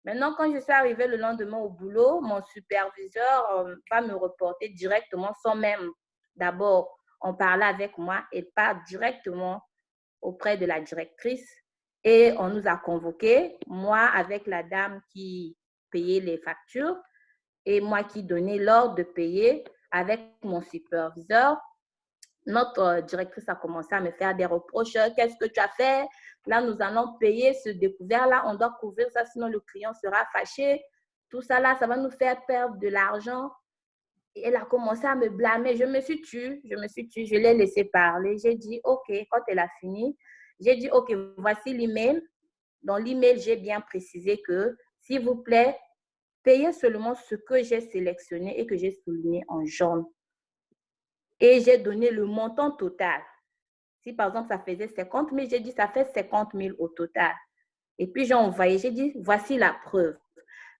Maintenant, quand je suis arrivée le lendemain au boulot, mon superviseur va me reporter directement sans même d'abord en parler avec moi et part directement auprès de la directrice. Et on nous a convoqués, moi avec la dame qui payait les factures. et moi qui donnais l'ordre de payer avec mon superviseur, notre directrice a commencé à me faire des reproches. Qu'est-ce que tu as fait? Là, nous allons payer ce découvert-là. On doit couvrir ça, sinon le client sera fâché. Tout ça là, ça va nous faire perdre de l'argent. Et elle a commencé à me blâmer. Je me suis tue. Je l'ai laissé parler. J'ai dit, OK, quand elle a fini, j'ai dit, OK, voici l'email. Dans l'email, j'ai bien précisé que, s'il vous plaît, payez seulement ce que j'ai sélectionné et que j'ai souligné en jaune. Et j'ai donné le montant total. Si par exemple, ça faisait 50 000, j'ai dit, ça fait 50 000 au total. Et puis, j'ai envoyé, j'ai dit, voici la preuve.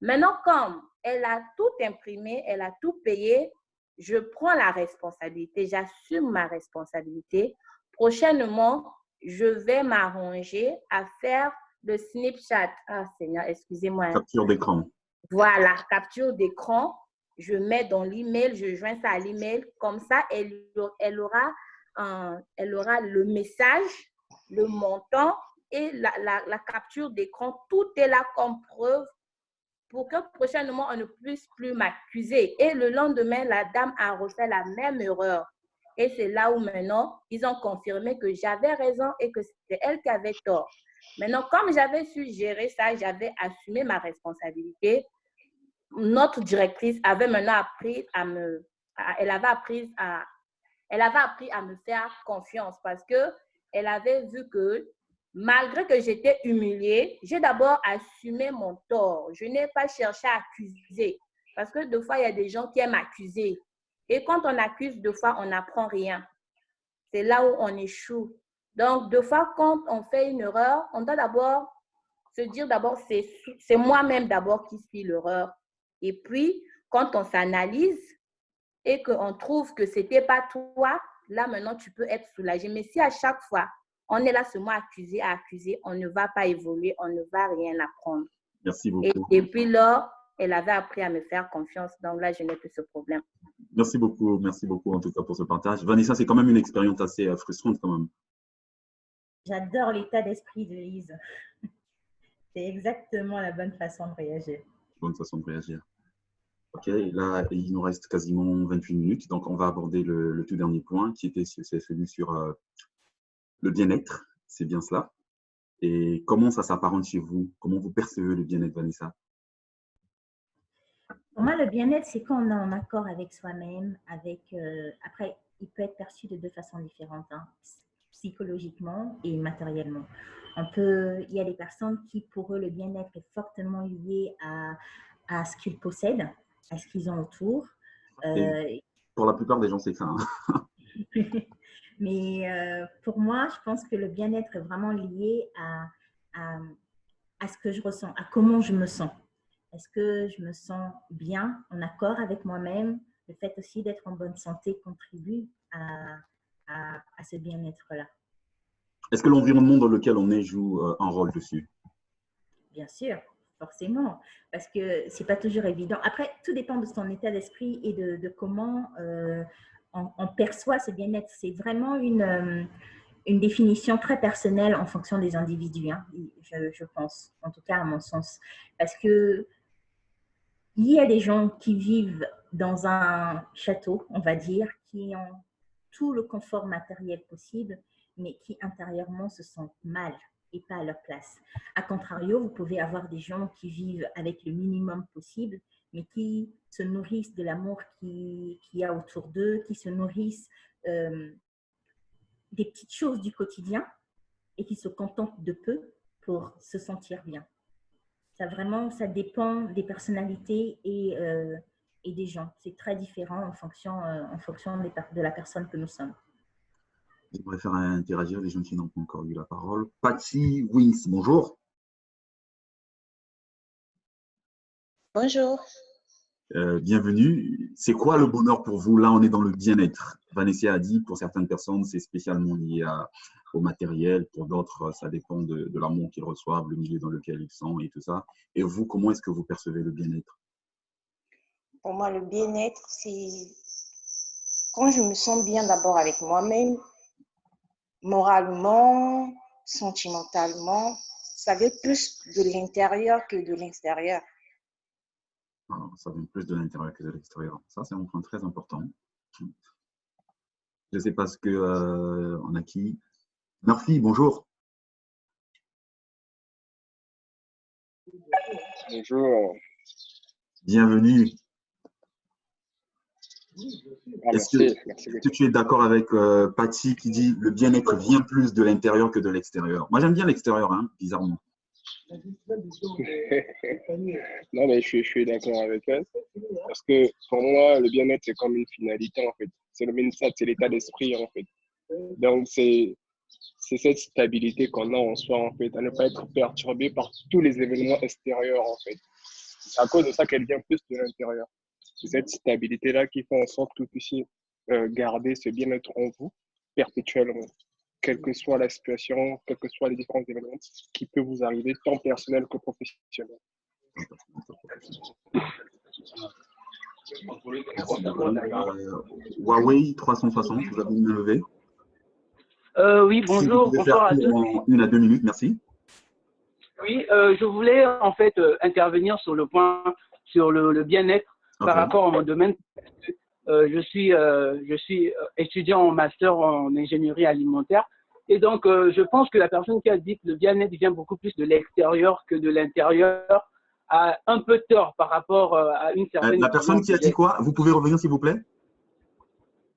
Maintenant, comme elle a tout imprimé, elle a tout payé, je prends la responsabilité, j'assume ma responsabilité. Prochainement, je vais m'arranger à faire le Snapchat. Ah, Seigneur, excusez-moi. Capture d'écran. Voilà, capture d'écran. Je mets dans l'email, je joins ça à l'email. Comme ça, elle aura le message, le montant et la capture d'écran. Tout est là comme preuve pour que prochainement, on ne puisse plus m'accuser. Et le lendemain, la dame a refait la même erreur. Et c'est là où maintenant, ils ont confirmé que j'avais raison et que c'était elle qui avait tort. Maintenant, comme j'avais su gérer ça, j'avais assumé ma responsabilité. Notre directrice avait maintenant appris elle avait appris à me faire confiance parce qu'elle avait vu que malgré que j'étais humiliée, j'ai d'abord assumé mon tort. Je n'ai pas cherché à accuser parce que deux fois, il y a des gens qui aiment accuser. Et quand on accuse, deux fois, on n'apprend rien. C'est là où on échoue. Donc, deux fois, quand on fait une erreur, on doit d'abord se dire d'abord, c'est moi-même d'abord qui suis l'erreur. Et puis, quand on s'analyse et qu'on trouve que ce n'était pas toi, là, maintenant, tu peux être soulagé. Mais si à chaque fois, on est là seulement accusé à accuser, on ne va pas évoluer, on ne va rien apprendre. Merci beaucoup. Et depuis lors, elle avait appris à me faire confiance. Donc là, je n'ai plus ce problème. Merci beaucoup en tout cas pour ce partage. Vanessa, c'est quand même une expérience assez frustrante quand même. J'adore l'état d'esprit de Lise. C'est exactement la bonne façon de réagir. Bonne façon de réagir. Ok, là, il nous reste quasiment 28 minutes, donc on va aborder le tout dernier point qui était celui sur le bien-être, c'est bien cela. Et comment ça s'apparente chez vous? Comment vous percevez le bien-être, Vanessa? Pour moi, le bien-être, c'est quand on est en accord avec soi-même, après, il peut être perçu de deux façons différentes, hein, psychologiquement et matériellement. Il y a des personnes qui, pour eux, le bien-être est fortement lié à ce qu'ils possèdent, à ce qu'ils ont autour. Pour la plupart des gens, c'est ça. Hein. Mais pour moi, je pense que le bien-être est vraiment lié à ce que je ressens, à comment je me sens. Est-ce que je me sens bien, en accord avec moi-même? Le fait aussi d'être en bonne santé contribue à ce bien-être-là. Est-ce que l'environnement dans lequel on est joue un rôle dessus? Bien sûr, forcément, parce que ce n'est pas toujours évident. Après, tout dépend de son état d'esprit et de comment on perçoit ce bien-être. C'est vraiment une définition très personnelle en fonction des individus, hein, je pense, en tout cas à mon sens. Parce que il y a des gens qui vivent dans un château, on va dire, qui ont tout le confort matériel possible, mais qui intérieurement se sentent mal et pas à leur place. A contrario, vous pouvez avoir des gens qui vivent avec le minimum possible, mais qui se nourrissent de l'amour qu'il y a autour d'eux, qui se nourrissent des petites choses du quotidien et qui se contentent de peu pour se sentir bien. Ça dépend des personnalités et des gens. C'est très différent en fonction de la personne que nous sommes. J'aimerais faire interagir les gens qui n'ont pas encore eu la parole. Patty Wings, bonjour. Bonjour. Bienvenue. C'est quoi le bonheur pour vous? Là, on est dans le bien-être. Vanessa a dit, pour certaines personnes, c'est spécialement lié au matériel. Pour d'autres, ça dépend de l'amour qu'ils reçoivent, le milieu dans lequel ils sont et tout ça. Et vous, comment est-ce que vous percevez le bien-être? Pour moi, le bien-être, c'est quand je me sens bien d'abord avec moi-même, moralement, sentimentalement. Ça vient plus de l'intérieur que de l'extérieur. Alors, ça vient plus de l'intérieur que de l'extérieur. Ça, c'est un point très important. Je ne sais pas ce que on a qui. Murphy, bonjour. Bonjour. Bienvenue. Ah, Est-ce merci, que, merci est-ce que beaucoup. tu es d'accord avec Patty qui dit le bien-être vient plus de l'intérieur que de l'extérieur? Moi, j'aime bien l'extérieur, hein, bizarrement. Non, mais je suis d'accord avec elle. Parce que pour moi, le bien-être, c'est comme une finalité, en fait. C'est le mindset, c'est l'état d'esprit, en fait. Donc, c'est cette stabilité qu'on a en soi, en fait, à ne pas être perturbé par tous les événements extérieurs, en fait. C'est à cause de ça qu'elle vient plus de l'intérieur. C'est cette stabilité-là qui fait en sorte que vous puissiez garder ce bien-être en vous perpétuellement, quelle que soit la situation, quels que soient les différents événements qui peuvent vous arriver, tant personnel que professionnel. Merci beaucoup. Huawei 360, vous avez une main levée. Oui, Si vous bonjour, pouvez bonsoir faire à tous. en 1 à 2 minutes, merci. Oui, je voulais en fait intervenir sur le point, sur le bien-être par rapport à mon domaine. Je suis étudiant en master en ingénierie alimentaire et donc je pense que la personne qui a dit que le bien-être vient beaucoup plus de l'extérieur que de l'intérieur a un peu tort par rapport à une certaine La personne vision qui a que dit j'ai. quoi? Vous pouvez revenir, s'il vous plaît?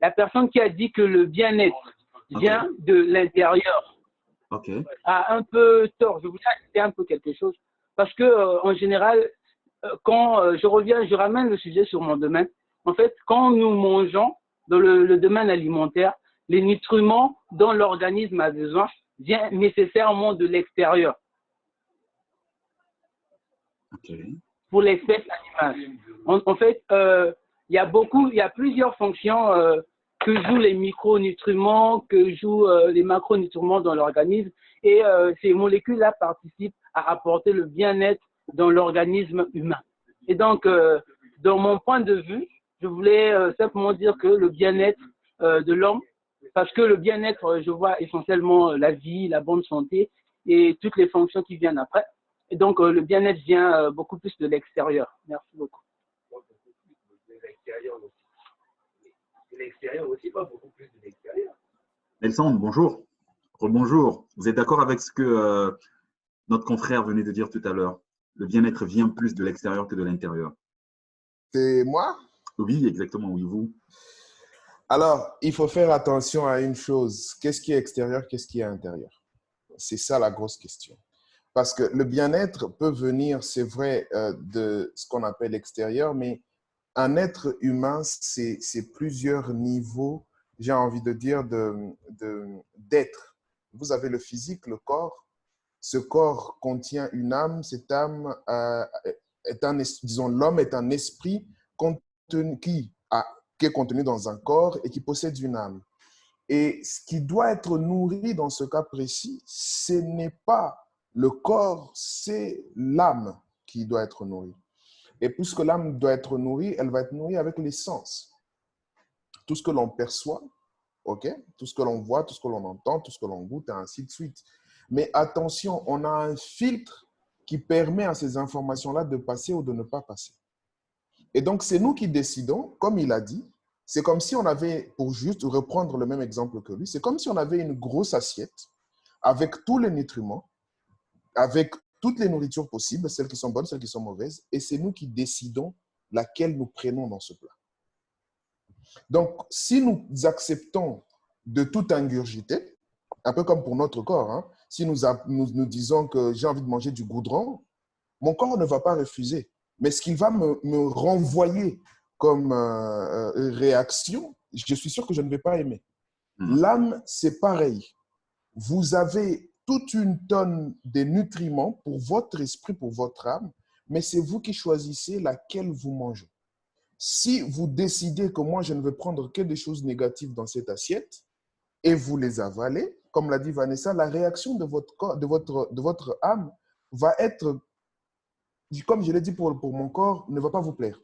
La personne qui a dit que le bien-être vient de l'intérieur OK. a un peu tort. Je voulais ajouter un peu quelque chose parce que en général, quand je ramène le sujet sur mon domaine. En fait, quand nous mangeons dans le domaine alimentaire, les nutriments dont l'organisme a besoin viennent nécessairement de l'extérieur. Pour l'espèce animale. En fait, il y a plusieurs fonctions que jouent les micronutriments, que jouent les macronutriments dans l'organisme, et ces molécules-là participent à apporter le bien-être dans l'organisme humain. Et donc, dans mon point de vue, je voulais simplement dire que le bien-être de l'homme, parce que le bien-être, je vois essentiellement la vie, la bonne santé et toutes les fonctions qui viennent après. Et donc, le bien-être vient beaucoup plus de l'extérieur. Merci beaucoup. De l'extérieur aussi, pas beaucoup plus de l'extérieur. Nelson, bonjour. Rebonjour. Vous êtes d'accord avec ce que notre confrère venait de dire tout à l'heure? Le bien-être vient plus de l'extérieur que de l'intérieur. C'est moi? Oui, exactement, oui, vous. Alors, il faut faire attention à une chose. Qu'est-ce qui est extérieur, qu'est-ce qui est intérieur? C'est ça la grosse question. Parce que le bien-être peut venir, c'est vrai, de ce qu'on appelle l'extérieur, mais un être humain, c'est plusieurs niveaux, j'ai envie de dire, d'être. Vous avez le physique, le corps. Ce corps contient une âme. Cette âme est disons, l'homme est un esprit qui est contenu dans un corps et qui possède une âme. Et ce qui doit être nourri dans ce cas précis, ce n'est pas le corps, c'est l'âme qui doit être nourrie. Et puisque l'âme doit être nourrie, elle va être nourrie avec les sens. Tout ce que l'on perçoit, tout ce que l'on voit, tout ce que l'on entend, tout ce que l'on goûte, et ainsi de suite. Mais attention, on a un filtre qui permet à ces informations-là de passer ou de ne pas passer. Et donc, c'est nous qui décidons, comme il a dit, c'est comme si on avait, pour juste reprendre le même exemple que lui, c'est comme si on avait une grosse assiette avec tous les nutriments, avec toutes les nourritures possibles, celles qui sont bonnes, celles qui sont mauvaises, et c'est nous qui décidons laquelle nous prenons dans ce plat. Donc, si nous acceptons de tout ingurgiter, un peu comme pour notre corps, hein, si nous disons que j'ai envie de manger du goudron, mon corps ne va pas refuser. Mais ce qu'il va me renvoyer comme réaction, je suis sûr que je ne vais pas aimer. L'âme, c'est pareil. Vous avez toute une tonne de nutriments pour votre esprit, pour votre âme, mais c'est vous qui choisissez laquelle vous mangez. Si vous décidez que moi, je ne veux prendre que des choses négatives dans cette assiette et vous les avalez, comme l'a dit Vanessa, la réaction de votre corps, de votre âme va être, comme je l'ai dit pour mon corps, ne va pas vous plaire.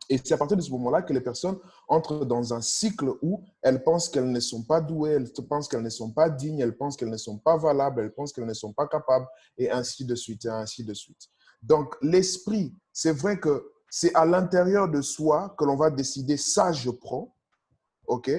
Et c'est à partir de ce moment-là que les personnes entrent dans un cycle où elles pensent qu'elles ne sont pas douées, elles pensent qu'elles ne sont pas dignes, elles pensent qu'elles ne sont pas valables, elles pensent qu'elles ne sont pas capables, et ainsi de suite, et ainsi de suite. Donc, l'esprit, c'est vrai que c'est à l'intérieur de soi que l'on va décider, ça je prends, ok?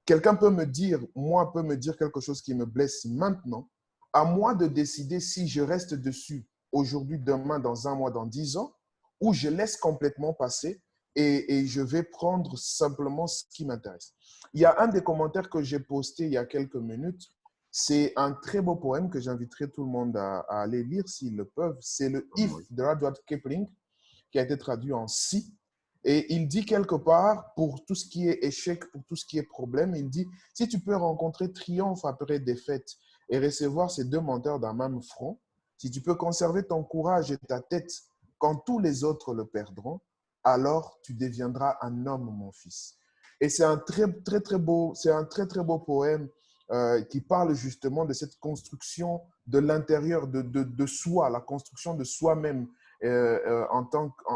Quelqu'un peut me dire, moi peut me dire quelque chose qui me blesse maintenant, à moi de décider si je reste dessus aujourd'hui, demain, dans un mois, dans 10 ans, ou je laisse complètement passer et je vais prendre simplement ce qui m'intéresse. Il y a un des commentaires que j'ai posté il y a quelques minutes, c'est un très beau poème que j'inviterai tout le monde à aller lire s'ils le peuvent. C'est le If de Rudyard Kipling, qui a été traduit en Si. Et il dit quelque part, pour tout ce qui est échec, pour tout ce qui est problème, il dit, si tu peux rencontrer triomphe après défaite et recevoir ces deux menteurs d'un même front, si tu peux conserver ton courage et ta tête quand tous les autres le perdront, alors tu deviendras un homme, mon fils. Et c'est un très beau poème qui parle justement de cette construction de l'intérieur de soi, la construction de soi-même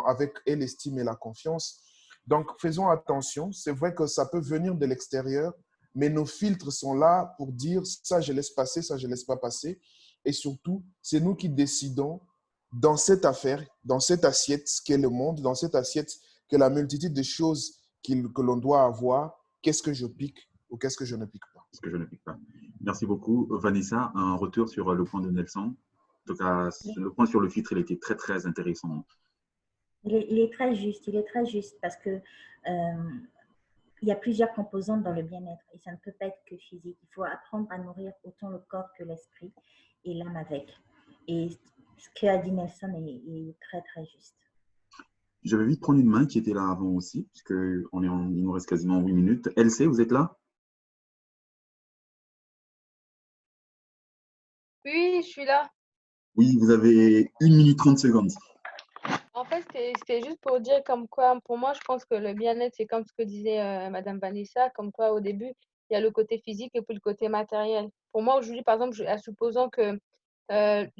avec l'estime et la confiance. Donc, faisons attention. C'est vrai que ça peut venir de l'extérieur, mais nos filtres sont là pour dire ça, je laisse passer, ça, je laisse pas passer. Et surtout, c'est nous qui décidons dans cette affaire, dans cette assiette qu'est le monde, dans cette assiette que la multitude de choses que l'on doit avoir, qu'est-ce que je pique ou qu'est-ce que je ne pique pas. Qu'est-ce que je ne pique pas. Merci beaucoup. Vanessa, un retour sur le point de Nelson. En tout cas, le point sur le filtre, il était très intéressant. Il est très juste parce que il y a plusieurs composantes dans le bien-être et ça ne peut pas être que physique. Il faut apprendre à nourrir autant le corps que l'esprit et l'âme avec. Et ce qu'a dit Nelson est très juste. Je vais vite prendre une main qui était là avant aussi, puisqu'il nous reste quasiment 8 minutes. LC, vous êtes là? Oui, je suis là. Oui, vous avez 1 minute 30 secondes. En fait, c'était juste pour dire comme quoi, pour moi, je pense que le bien-être, c'est comme ce que disait Madame Vanessa, comme quoi au début, il y a le côté physique et puis le côté matériel. Pour moi, aujourd'hui, par exemple, supposons que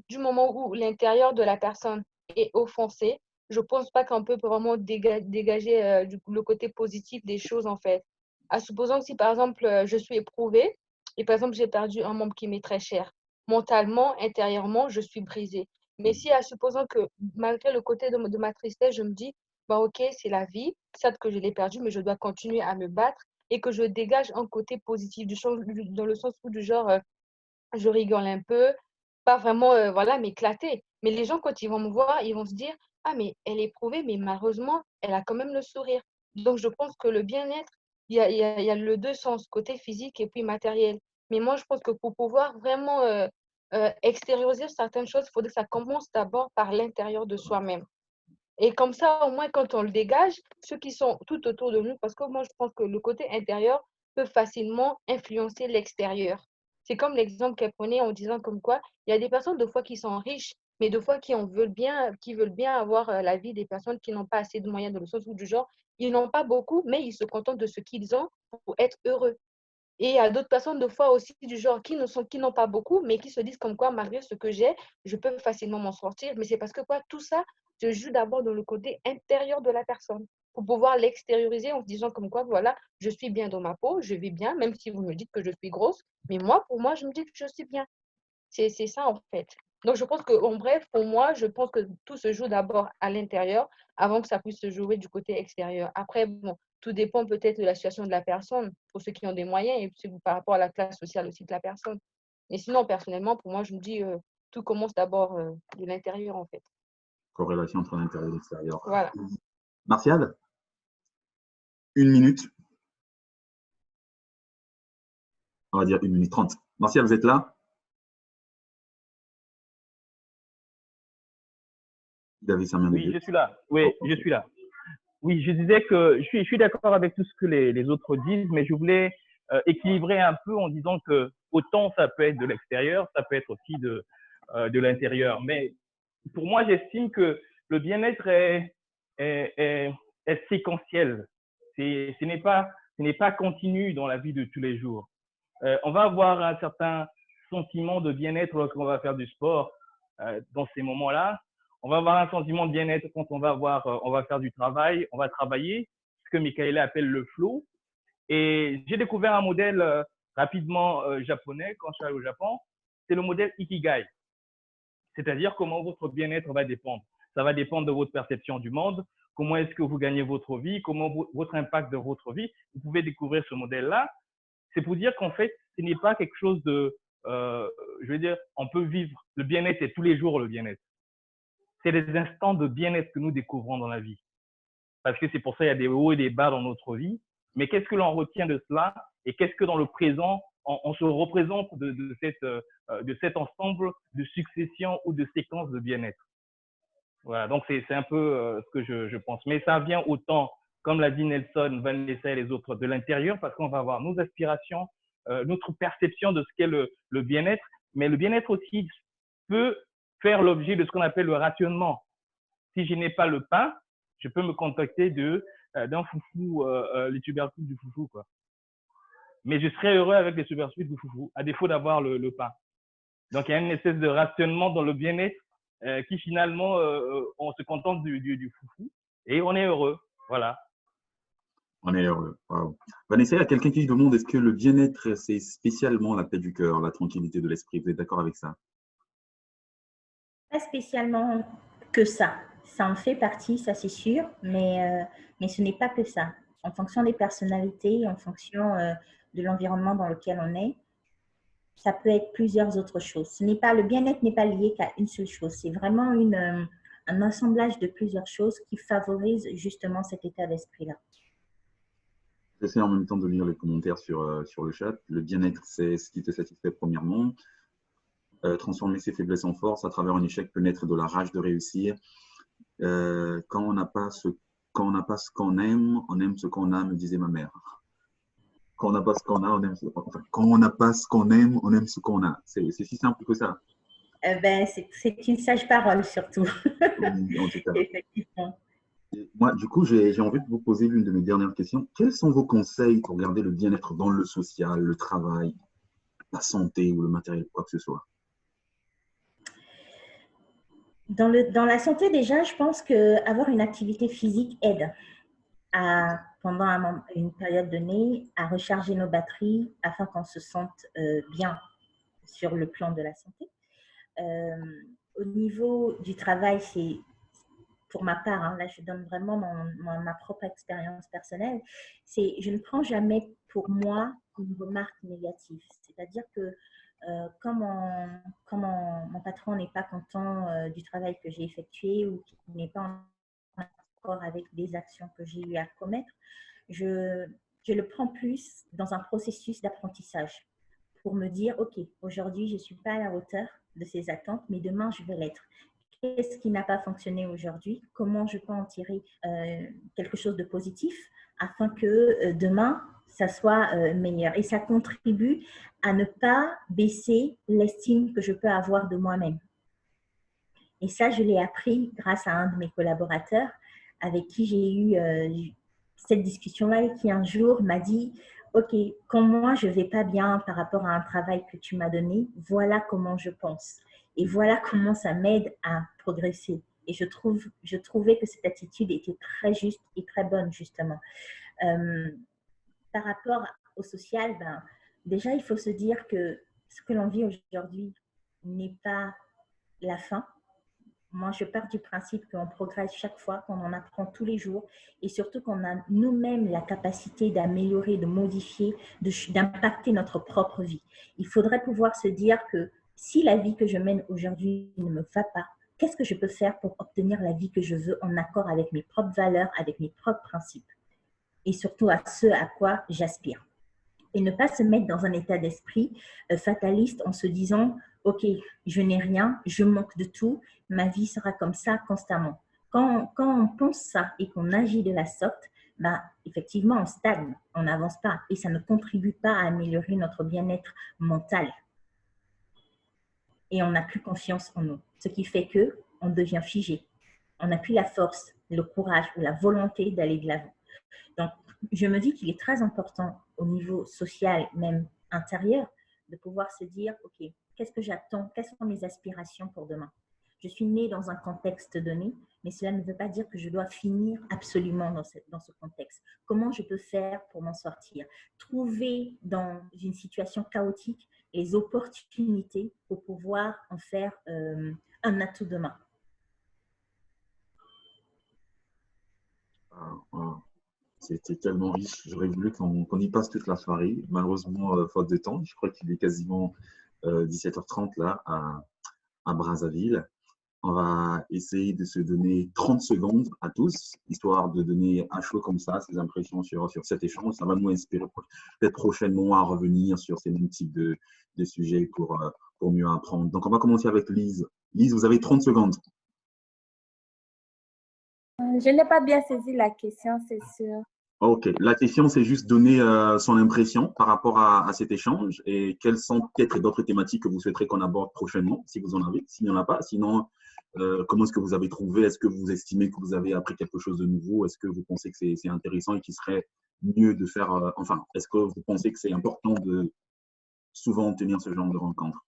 du moment où l'intérieur de la personne est offensé, je pense pas qu'on peut vraiment dégager le côté positif des choses, en fait. Supposons que si, par exemple, je suis éprouvée et, par exemple, j'ai perdu un membre qui m'est très cher, mentalement, intérieurement, je suis brisée. Mais si, supposons que malgré le côté de ma tristesse, je me dis, bah, ok, c'est la vie, certes que je l'ai perdu, mais je dois continuer à me battre et que je dégage un côté positif, dans le sens où du genre, je rigole un peu, pas vraiment, voilà, m'éclater. Mais les gens, quand ils vont me voir, ils vont se dire, ah, mais elle est éprouvée, mais malheureusement, elle a quand même le sourire. Donc, je pense que le bien-être, il y a le deux sens, côté physique et puis matériel. Mais moi, je pense que pour pouvoir vraiment extérioriser certaines choses, il faudrait que ça commence d'abord par l'intérieur de soi-même. Et comme ça, au moins, quand on le dégage, ceux qui sont tout autour de nous, parce que moi, je pense que le côté intérieur peut facilement influencer l'extérieur. C'est comme l'exemple qu'elle prenait en disant comme quoi, il y a des personnes, de fois, qui sont riches, mais de fois, qui veulent bien avoir la vie des personnes qui n'ont pas assez de moyens, dans le sens où, du genre, ils n'ont pas beaucoup, mais ils se contentent de ce qu'ils ont pour être heureux. Et il y a d'autres personnes, de fois aussi, du genre, qui n'ont pas beaucoup, mais qui se disent comme quoi, malgré ce que j'ai, je peux facilement m'en sortir. Mais c'est parce que quoi, tout ça se joue d'abord dans le côté intérieur de la personne, pour pouvoir l'extérioriser en se disant comme quoi, voilà, je suis bien dans ma peau, je vis bien, même si vous me dites que je suis grosse. Mais moi, pour moi, je me dis que je suis bien. C'est ça, en fait. Donc, je pense qu'en bref, pour moi, je pense que tout se joue d'abord à l'intérieur avant que ça puisse se jouer du côté extérieur. Après, bon, tout dépend peut-être de la situation de la personne, pour ceux qui ont des moyens, et puis par rapport à la classe sociale aussi de la personne. Mais sinon, personnellement, pour moi, je me dis, tout commence d'abord de l'intérieur, en fait. Corrélation entre l'intérieur et l'extérieur. Voilà. Martial, 1 minute. On va dire 1 minute 30. Martial, vous êtes là? Il avait sa main Oui, je suis là. Oui, je suis là. Oui, je disais que je suis d'accord avec tout ce que les autres disent, mais je voulais équilibrer un peu en disant que autant ça peut être de l'extérieur, ça peut être aussi de l'intérieur. Mais pour moi, j'estime que le bien-être est séquentiel. Ce n'est pas continu dans la vie de tous les jours. On va avoir un certain sentiment de bien-être lorsqu'on va faire du sport dans ces moments-là. On va avoir un sentiment de bien-être quand on va faire du travail, on va travailler, ce que Michaela appelle le flow. Et j'ai découvert un modèle rapidement japonais quand je suis allé au Japon. C'est le modèle Ikigai. C'est-à-dire comment votre bien-être va dépendre. ça va dépendre de votre perception du monde, comment est-ce que vous gagnez votre vie, comment votre impact de votre vie. Vous pouvez découvrir ce modèle-là. C'est pour dire qu'en fait, ce n'est pas quelque chose de, je veux dire, on peut vivre le bien-être et tous les jours le bien-être. C'est des instants de bien-être que nous découvrons dans la vie. Parce que c'est pour ça qu'il y a des hauts et des bas dans notre vie. Mais qu'est-ce que l'on retient de cela et qu'est-ce que dans le présent, on se représente de cet ensemble de successions ou de séquences de bien-être. Voilà, donc c'est un peu ce que je pense. Mais ça vient autant, comme l'a dit Nelson, Vanessa et les autres, de l'intérieur, parce qu'on va avoir nos aspirations, notre perception de ce qu'est le bien-être. Mais le bien-être aussi peut faire l'objet de ce qu'on appelle le rationnement. Si je n'ai pas le pain, je peux me contacter d'un foufou, les tubercules du foufou, quoi. Mais je serai heureux avec les tubercules du foufou, à défaut d'avoir le pain. Donc, il y a une espèce de rationnement dans le bien-être qui, finalement, on se contente du foufou et on est heureux. Voilà. On est heureux. Wow. Vanessa, il y a quelqu'un qui demande, est-ce que le bien-être, c'est spécialement la paix du cœur, la tranquillité de l'esprit? Vous êtes d'accord avec ça? Pas spécialement que ça. Ça en fait partie, ça c'est sûr, mais ce n'est pas que ça. En fonction des personnalités, en fonction de l'environnement dans lequel on est, ça peut être plusieurs autres choses. Le bien-être n'est pas lié qu'à une seule chose. C'est vraiment un assemblage de plusieurs choses qui favorisent justement cet état d'esprit-là. J'essaie en même temps de lire les commentaires sur le chat. Le bien-être, c'est ce qui te satisfait premièrement. Transformer ses faiblesses en force à travers un échec peut naître de la rage de réussir. Quand on n'a pas ce qu'on aime, on aime ce qu'on a, me disait ma mère. Quand on n'a pas ce qu'on a, on aime ce qu'on a. Enfin, quand on n'a pas ce qu'on aime, on aime ce qu'on a. C'est si simple que ça. C'est une sage parole surtout. Oui, en tout cas. Effectivement. Moi, du coup, j'ai envie de vous poser l'une de mes dernières questions. Quels sont vos conseils pour garder le bien-être dans le social, le travail, la santé ou le matériel, quoi que ce soit? Dans la santé, déjà, je pense qu'avoir une activité physique aide pendant une période donnée à recharger nos batteries afin qu'on se sente bien sur le plan de la santé. Au niveau du travail, c'est pour ma part, hein, là je donne vraiment ma propre expérience personnelle, je ne prends jamais pour moi une remarque négative. C'est-à-dire que quand mon patron n'est pas content du travail que j'ai effectué ou qu'il n'est pas en accord avec des actions que j'ai eu à commettre, je le prends plus dans un processus d'apprentissage pour me dire, OK, aujourd'hui, je ne suis pas à la hauteur de ces attentes, mais demain, je vais l'être. Qu'est-ce qui n'a pas fonctionné aujourd'hui? Comment je peux en tirer quelque chose de positif afin que demain, ça soit meilleur? Et ça contribue à ne pas baisser l'estime que je peux avoir de moi-même. Et ça, je l'ai appris grâce à un de mes collaborateurs avec qui j'ai eu cette discussion-là et qui un jour m'a dit, OK, quand moi, je ne vais pas bien par rapport à un travail que tu m'as donné, voilà comment je pense. Et voilà comment ça m'aide à progresser. Et je trouvais que cette attitude était très juste et très bonne, justement. Par rapport au social, déjà, il faut se dire que ce que l'on vit aujourd'hui n'est pas la fin. Moi, je pars du principe qu'on progresse chaque fois, qu'on en apprend tous les jours et surtout qu'on a nous-mêmes la capacité d'améliorer, de modifier, d'impacter notre propre vie. Il faudrait pouvoir se dire que si la vie que je mène aujourd'hui ne me va pas, qu'est-ce que je peux faire pour obtenir la vie que je veux en accord avec mes propres valeurs, avec mes propres principes et surtout à ce à quoi j'aspire. Et ne pas se mettre dans un état d'esprit fataliste en se disant « Ok, je n'ai rien, je manque de tout, ma vie sera comme ça constamment ». Quand on pense ça et qu'on agit de la sorte, effectivement, on stagne, on n'avance pas et ça ne contribue pas à améliorer notre bien-être mental. Et on n'a plus confiance en nous, ce qui fait qu'on devient figé. On n'a plus la force, le courage ou la volonté d'aller de l'avant. Donc, je me dis qu'il est très important au niveau social, même intérieur, de pouvoir se dire, OK, qu'est-ce que j'attends? Quelles sont mes aspirations pour demain? Je suis née dans un contexte donné, mais cela ne veut pas dire que je dois finir absolument dans ce contexte. Comment je peux faire pour m'en sortir? Trouver dans une situation chaotique les opportunités pour pouvoir en faire un atout demain. C'était tellement riche. J'aurais voulu qu'on y passe toute la soirée. Malheureusement, faute de temps, je crois qu'il est quasiment 17h30 là à Brazzaville. On va essayer de se donner 30 secondes à tous, histoire de donner à chaud comme ça ses impressions sur cet échange. Ça va nous inspirer peut-être prochainement à revenir sur ces mêmes types de sujets pour mieux apprendre. Donc, on va commencer avec Lise. Lise, vous avez 30 secondes. Je n'ai pas bien saisi la question, c'est sûr. OK. La question, c'est juste donner son impression par rapport à cet échange et quelles sont peut-être d'autres thématiques que vous souhaiterez qu'on aborde prochainement, si vous en avez, s'il n'y en a pas. Sinon, comment est-ce que vous avez trouvé? Est-ce que vous estimez que vous avez appris quelque chose de nouveau? Est-ce que vous pensez que c'est intéressant et qu'il serait mieux de faire… enfin, est-ce que vous pensez que c'est important de souvent tenir ce genre de rencontres?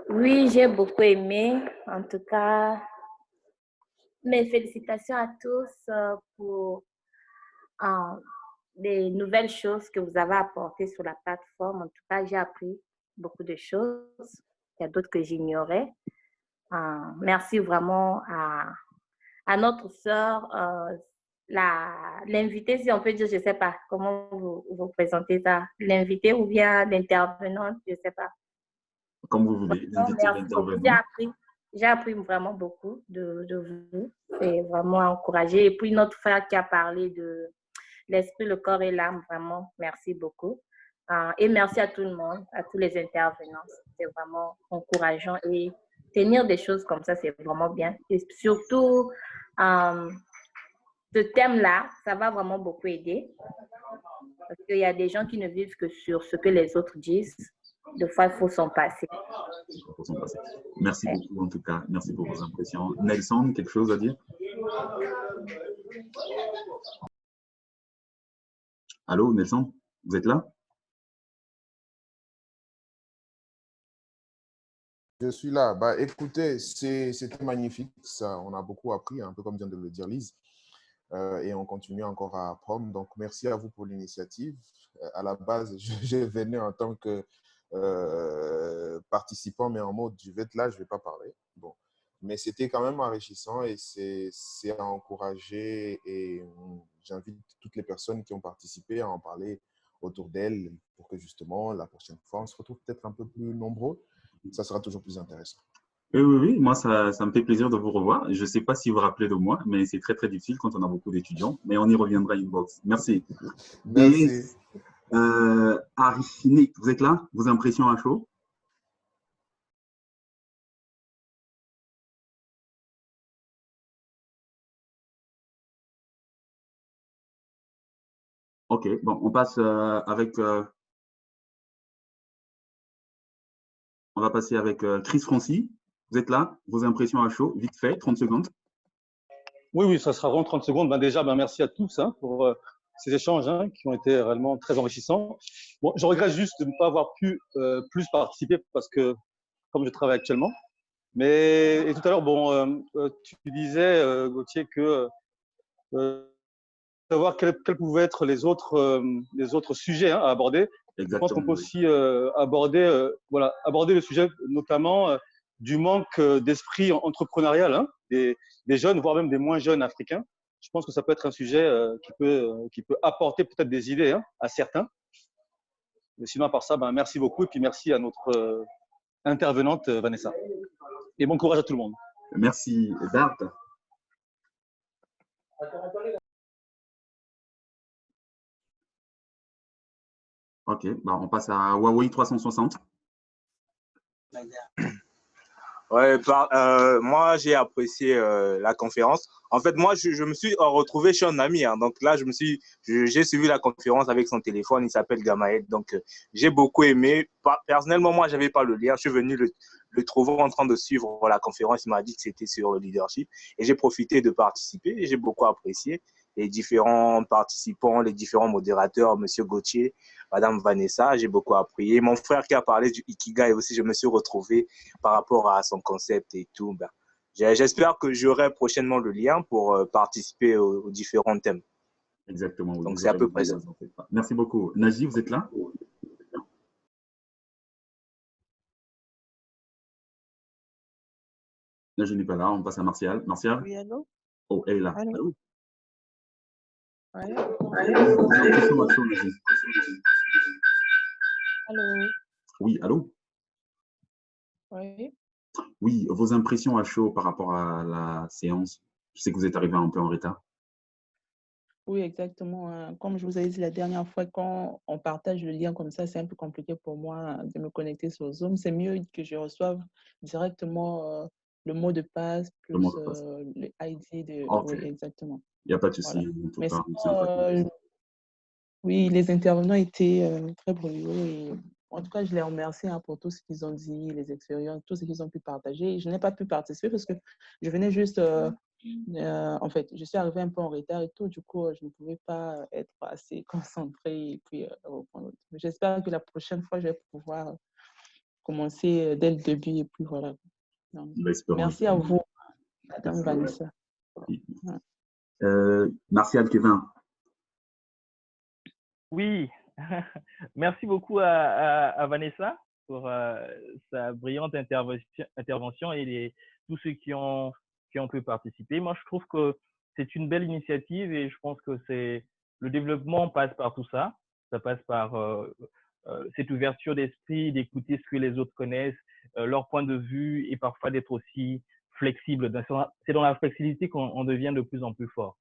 Oui, j'ai beaucoup aimé. En tout cas, mes félicitations à tous pour les nouvelles choses que vous avez apportées sur la plateforme. En tout cas, j'ai appris beaucoup de choses. Il y a d'autres que j'ignorais. Merci vraiment à notre sœur, l'invité, si on peut dire, je ne sais pas comment vous présentez ça, l'invité ou bien l'intervenante, je ne sais pas. Comme vous voulez, l'invité, l'intervenant. J'ai appris vraiment beaucoup de vous. C'est vraiment encouragé. Et puis, notre frère qui a parlé de l'esprit, le corps et l'âme, vraiment, merci beaucoup. Et merci à tout le monde, à tous les intervenants. C'est vraiment encourageant. Et tenir des choses comme ça, c'est vraiment bien. Et surtout, ce thème-là, ça va vraiment beaucoup aider. Parce qu'il y a des gens qui ne vivent que sur ce que les autres disent. Des fois, il faut s'en passer. Merci beaucoup, en tout cas. Merci pour vos impressions. Nelson, quelque chose à dire? Allô, Nelson, vous êtes là? Je suis là. Bah, écoutez, c'était magnifique. Ça, on a beaucoup appris, un peu comme vient de le dire Lise. Et on continue encore à apprendre. Donc, merci à vous pour l'initiative. À la base, je venais en tant que participant, mais en mode, je vais être là, je ne vais pas parler. Bon. Mais c'était quand même enrichissant et c'est à encourager. Et j'invite toutes les personnes qui ont participé à en parler autour d'elles pour que justement, la prochaine fois, on se retrouve peut-être un peu plus nombreux. Ça sera toujours plus intéressant. Oui, moi, ça me fait plaisir de vous revoir. Je ne sais pas si vous vous rappelez de moi, mais c'est très, très difficile quand on a beaucoup d'étudiants. Mais on y reviendra inbox. Merci. Merci. Arifine, vous êtes là? Vos impressions à chaud? OK, bon, on passe on va passer avec Chris Francy. Vous êtes là? Vos impressions à chaud, vite fait, 30 secondes. Oui, ça sera vraiment 30 secondes. Déjà, merci à tous pour ces échanges qui ont été réellement très enrichissants. Bon, je regrette juste de ne pas avoir pu plus participer parce que, comme je travaille actuellement. Et tout à l'heure, tu disais, Gauthier, que savoir quels pouvaient être les autres sujets à aborder. Exactement, je pense qu'on peut aussi aborder le sujet notamment du manque d'esprit entrepreneurial des jeunes, voire même des moins jeunes africains. Je pense que ça peut être un sujet qui peut apporter peut-être des idées à certains. Mais sinon, à part ça, merci beaucoup et puis merci à notre intervenante Vanessa. Et bon courage à tout le monde. Merci, Dart. OK, on passe à Huawei 360. Ouais, moi, j'ai apprécié la conférence. En fait, moi, je me suis retrouvé chez un ami. Donc là, j'ai suivi la conférence avec son téléphone. Il s'appelle Gamaël. Donc, j'ai beaucoup aimé. Personnellement, moi, je n'avais pas le lien. Je suis venu le trouver en train de suivre la conférence. Il m'a dit que c'était sur le leadership. Et j'ai profité de participer. Et j'ai beaucoup apprécié les différents participants, les différents modérateurs, Monsieur Gauthier, Madame Vanessa, j'ai beaucoup appris. Et mon frère qui a parlé du Ikigai aussi, je me suis retrouvé par rapport à son concept et tout. J'espère que j'aurai prochainement le lien pour participer aux différents thèmes. Exactement. Oui, donc, c'est à peu près ça. Merci beaucoup. Naji, vous êtes là? Naji n'est pas là. On passe à Martial. Martial? Oui, allô? Oh, elle est là. Allô? Ouais. Impression à chaud, Nadine. Allô? Oui, allô? Oui. Oui, vos impressions à chaud par rapport à la séance. Je sais que vous êtes arrivé un peu en retard. Oui, exactement, hein. Comme je vous avais dit la dernière fois, quand on partage le lien comme ça, c'est un peu compliqué pour moi de me connecter sur Zoom. C'est mieux que je reçoive directement le mot de passe Le mot plus de passe. le ID de... Ok, Oui, exactement. il n'y a pas de Voilà. souci. On peut Mais pas, sinon, c'est pas de souci. oui, les intervenants étaient très brillamment et en tout cas, je les remercie pour tout ce qu'ils ont dit, les expériences, tout ce qu'ils ont pu partager. Je n'ai pas pu participer parce que je venais juste, en fait, je suis arrivée un peu en retard et tout, du coup, je ne pouvais pas être assez concentrée et puis reprendre. J'espère que la prochaine fois, je vais pouvoir commencer dès le début et puis voilà. Donc, merci à vous, Madame Vanessa. Martial Kevin. Oui, merci beaucoup à Vanessa pour sa brillante intervention et tous ceux qui ont pu participer. Moi, je trouve que c'est une belle initiative et je pense que le développement passe par tout ça. Ça passe par cette ouverture d'esprit, d'écouter ce que les autres connaissent, leur point de vue et parfois d'être aussi flexible. C'est dans la flexibilité qu'on devient de plus en plus fort,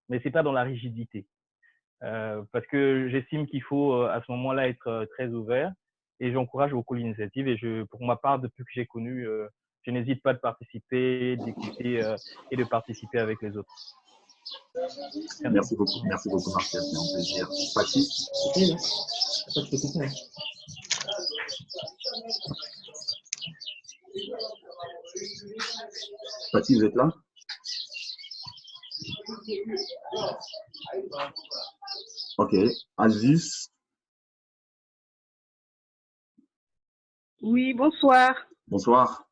mais c'est pas dans la rigidité. Parce que j'estime qu'il faut à ce moment-là être très ouvert et j'encourage beaucoup l'initiative et pour ma part, depuis que j'ai connu, je n'hésite pas de participer, d'écouter et de participer avec les autres. Merci beaucoup, Martial, c'est un plaisir. Patrice? Patrice, vous êtes là? Ok, Aziz. Oui, bonsoir. Bonsoir.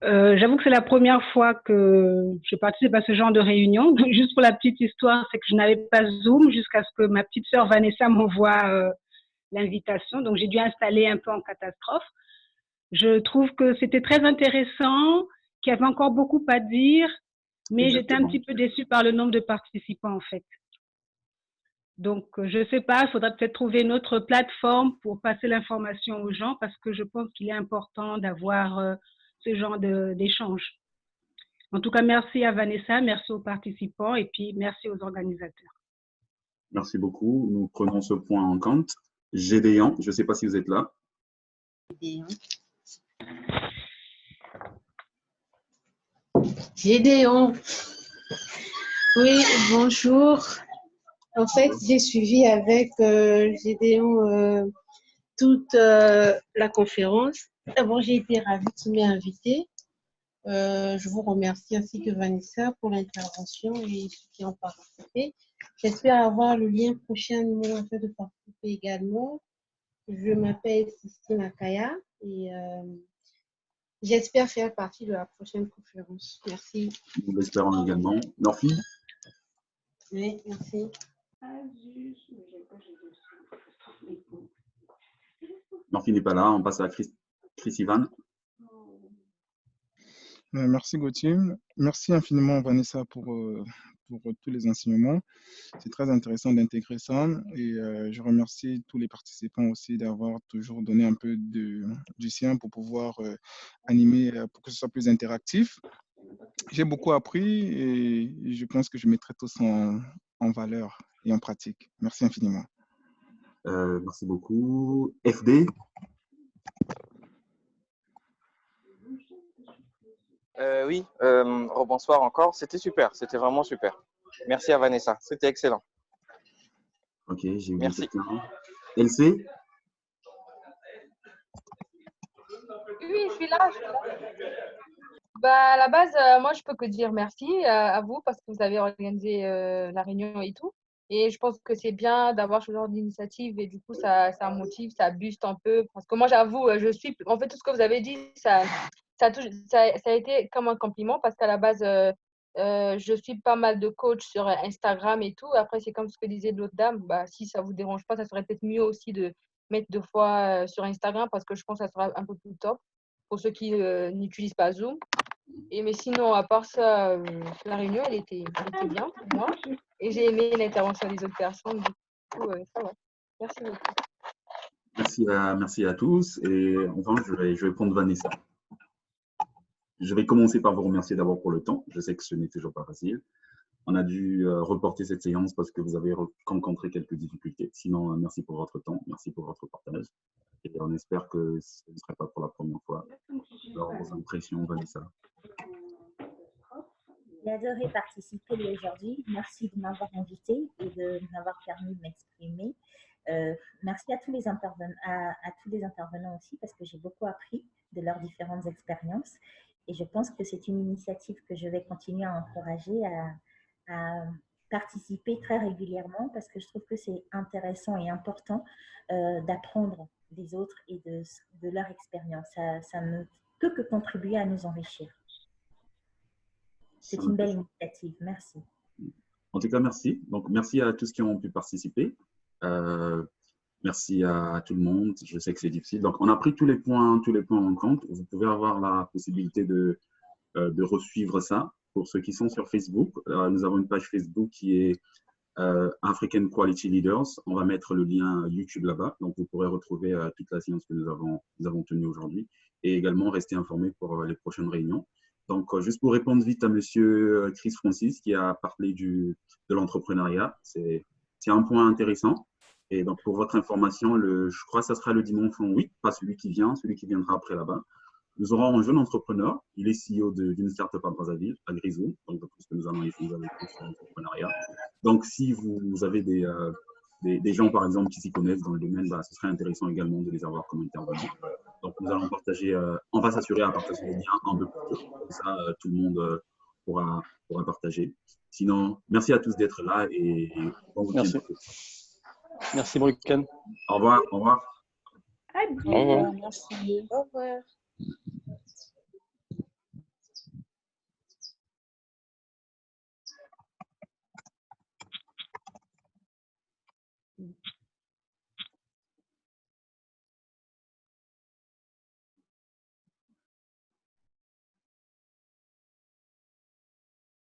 J'avoue que c'est la première fois que je participe à ce genre de réunion. Donc, juste pour la petite histoire, c'est que je n'avais pas Zoom jusqu'à ce que ma petite sœur Vanessa m'envoie l'invitation. Donc, j'ai dû installer un peu en catastrophe. Je trouve que c'était très intéressant, qu'il y avait encore beaucoup à dire, mais j'étais un petit peu déçue par le nombre de participants, en fait. Donc, je ne sais pas, il faudrait peut-être trouver une autre plateforme pour passer l'information aux gens parce que je pense qu'il est important d'avoir ce genre d'échange. En tout cas, merci à Vanessa, merci aux participants et puis merci aux organisateurs. Merci beaucoup. Nous prenons ce point en compte. Gédéon, je ne sais pas si vous êtes là. Gédéon. Oui, bonjour. En fait, j'ai suivi avec Gédéon toute la conférence. D'abord, j'ai été ravie qu'il m'ait invitée. Je vous remercie ainsi que Vanessa pour l'intervention et ceux qui ont participé. J'espère avoir le lien prochainement afin de participer également. Je m'appelle Sistine Akaya et j'espère faire partie de la prochaine conférence. Merci. Nous l'espérons également. Norfi? Oui, merci. Norfi n'est pas là. On passe à Chris Ivan. Merci Gauthier. Merci infiniment Vanessa pour tous les enseignements. C'est très intéressant d'intégrer ça et je remercie tous les participants aussi d'avoir toujours donné un peu du sien pour pouvoir animer, pour que ce soit plus interactif. J'ai beaucoup appris et je pense que je mettrai tout ça en valeur et en pratique. Merci infiniment. Merci beaucoup. FD? Oui, rebonsoir encore. C'était super, c'était vraiment super. Merci à Vanessa, c'était excellent. Ok, j'ai oublié Merci. quelqu'un. LC? Oui, je suis là. Bah, à la base, moi, je peux que dire merci à vous parce que vous avez organisé la réunion et tout. Et je pense que c'est bien d'avoir ce genre d'initiative et du coup, ça motive, ça booste un peu. Parce que moi, j'avoue, en fait, tout ce que vous avez dit, ça a été comme un compliment parce qu'à la base, je suis pas mal de coachs sur Instagram et tout. Après, c'est comme ce que disait l'autre dame. Bah, si ça vous dérange pas, ça serait peut-être mieux aussi de mettre 2 fois sur Instagram parce que je pense que ça sera un peu plus top pour ceux qui n'utilisent pas Zoom. Mais sinon, à part ça, la réunion, elle était bien pour moi. Et j'ai aimé l'intervention des autres personnes. Du coup, ça va. Merci beaucoup. Merci à tous. Et enfin, je vais prendre Vanessa. Je vais commencer par vous remercier d'abord pour le temps. Je sais que ce n'est toujours pas facile. On a dû reporter cette séance parce que vous avez rencontré quelques difficultés. Sinon, merci pour votre temps, merci pour votre partage. Et on espère que ce ne serait pas pour la première fois. Alors, vos impressions, Vanessa? J'ai adoré participer aujourd'hui. Merci de m'avoir invité et de m'avoir permis de m'exprimer. Merci à tous les intervenants aussi parce que j'ai beaucoup appris de leurs différentes expériences. Et je pense que c'est une initiative que je vais continuer à encourager, à participer très régulièrement parce que je trouve que c'est intéressant et important d'apprendre des autres et de leur expérience. Ça ne peut que contribuer à nous enrichir. C'est une belle initiative. Merci. En tout cas, merci. Donc, merci à tous qui ont pu participer. Merci à tout le monde. Je sais que c'est difficile. Donc, on a pris tous les points en compte. Vous pouvez avoir la possibilité de resuivre ça. Pour ceux qui sont sur Facebook, nous avons une page Facebook qui est African Quality Leaders. On va mettre le lien YouTube là-bas. Donc, vous pourrez retrouver toute la séance que nous avons tenue aujourd'hui et également rester informé pour les prochaines réunions. Donc, juste pour répondre vite à Monsieur Chris Francis qui a parlé de l'entrepreneuriat, c'est un point intéressant. Et donc, pour votre information, je crois que ça sera le dimanche 8, pas celui qui viendra après là-bas. Nous aurons un jeune entrepreneur, il est CEO d'une start-up à Brazzaville, à Grisou, donc parce que nous allons échanger avec lui sur l'entrepreneuriat. Donc, si vous avez des gens, par exemple, qui s'y connaissent dans le domaine, ce serait intéressant également de les avoir comme intervenants. Donc, nous allons partager, on va s'assurer à partager les liens un peu plus tôt. Comme ça, tout le monde pourra partager. Sinon, merci à tous d'être là et bon week-end. Merci, Bruken. Au revoir. Au revoir. Adieu. Merci. Au revoir.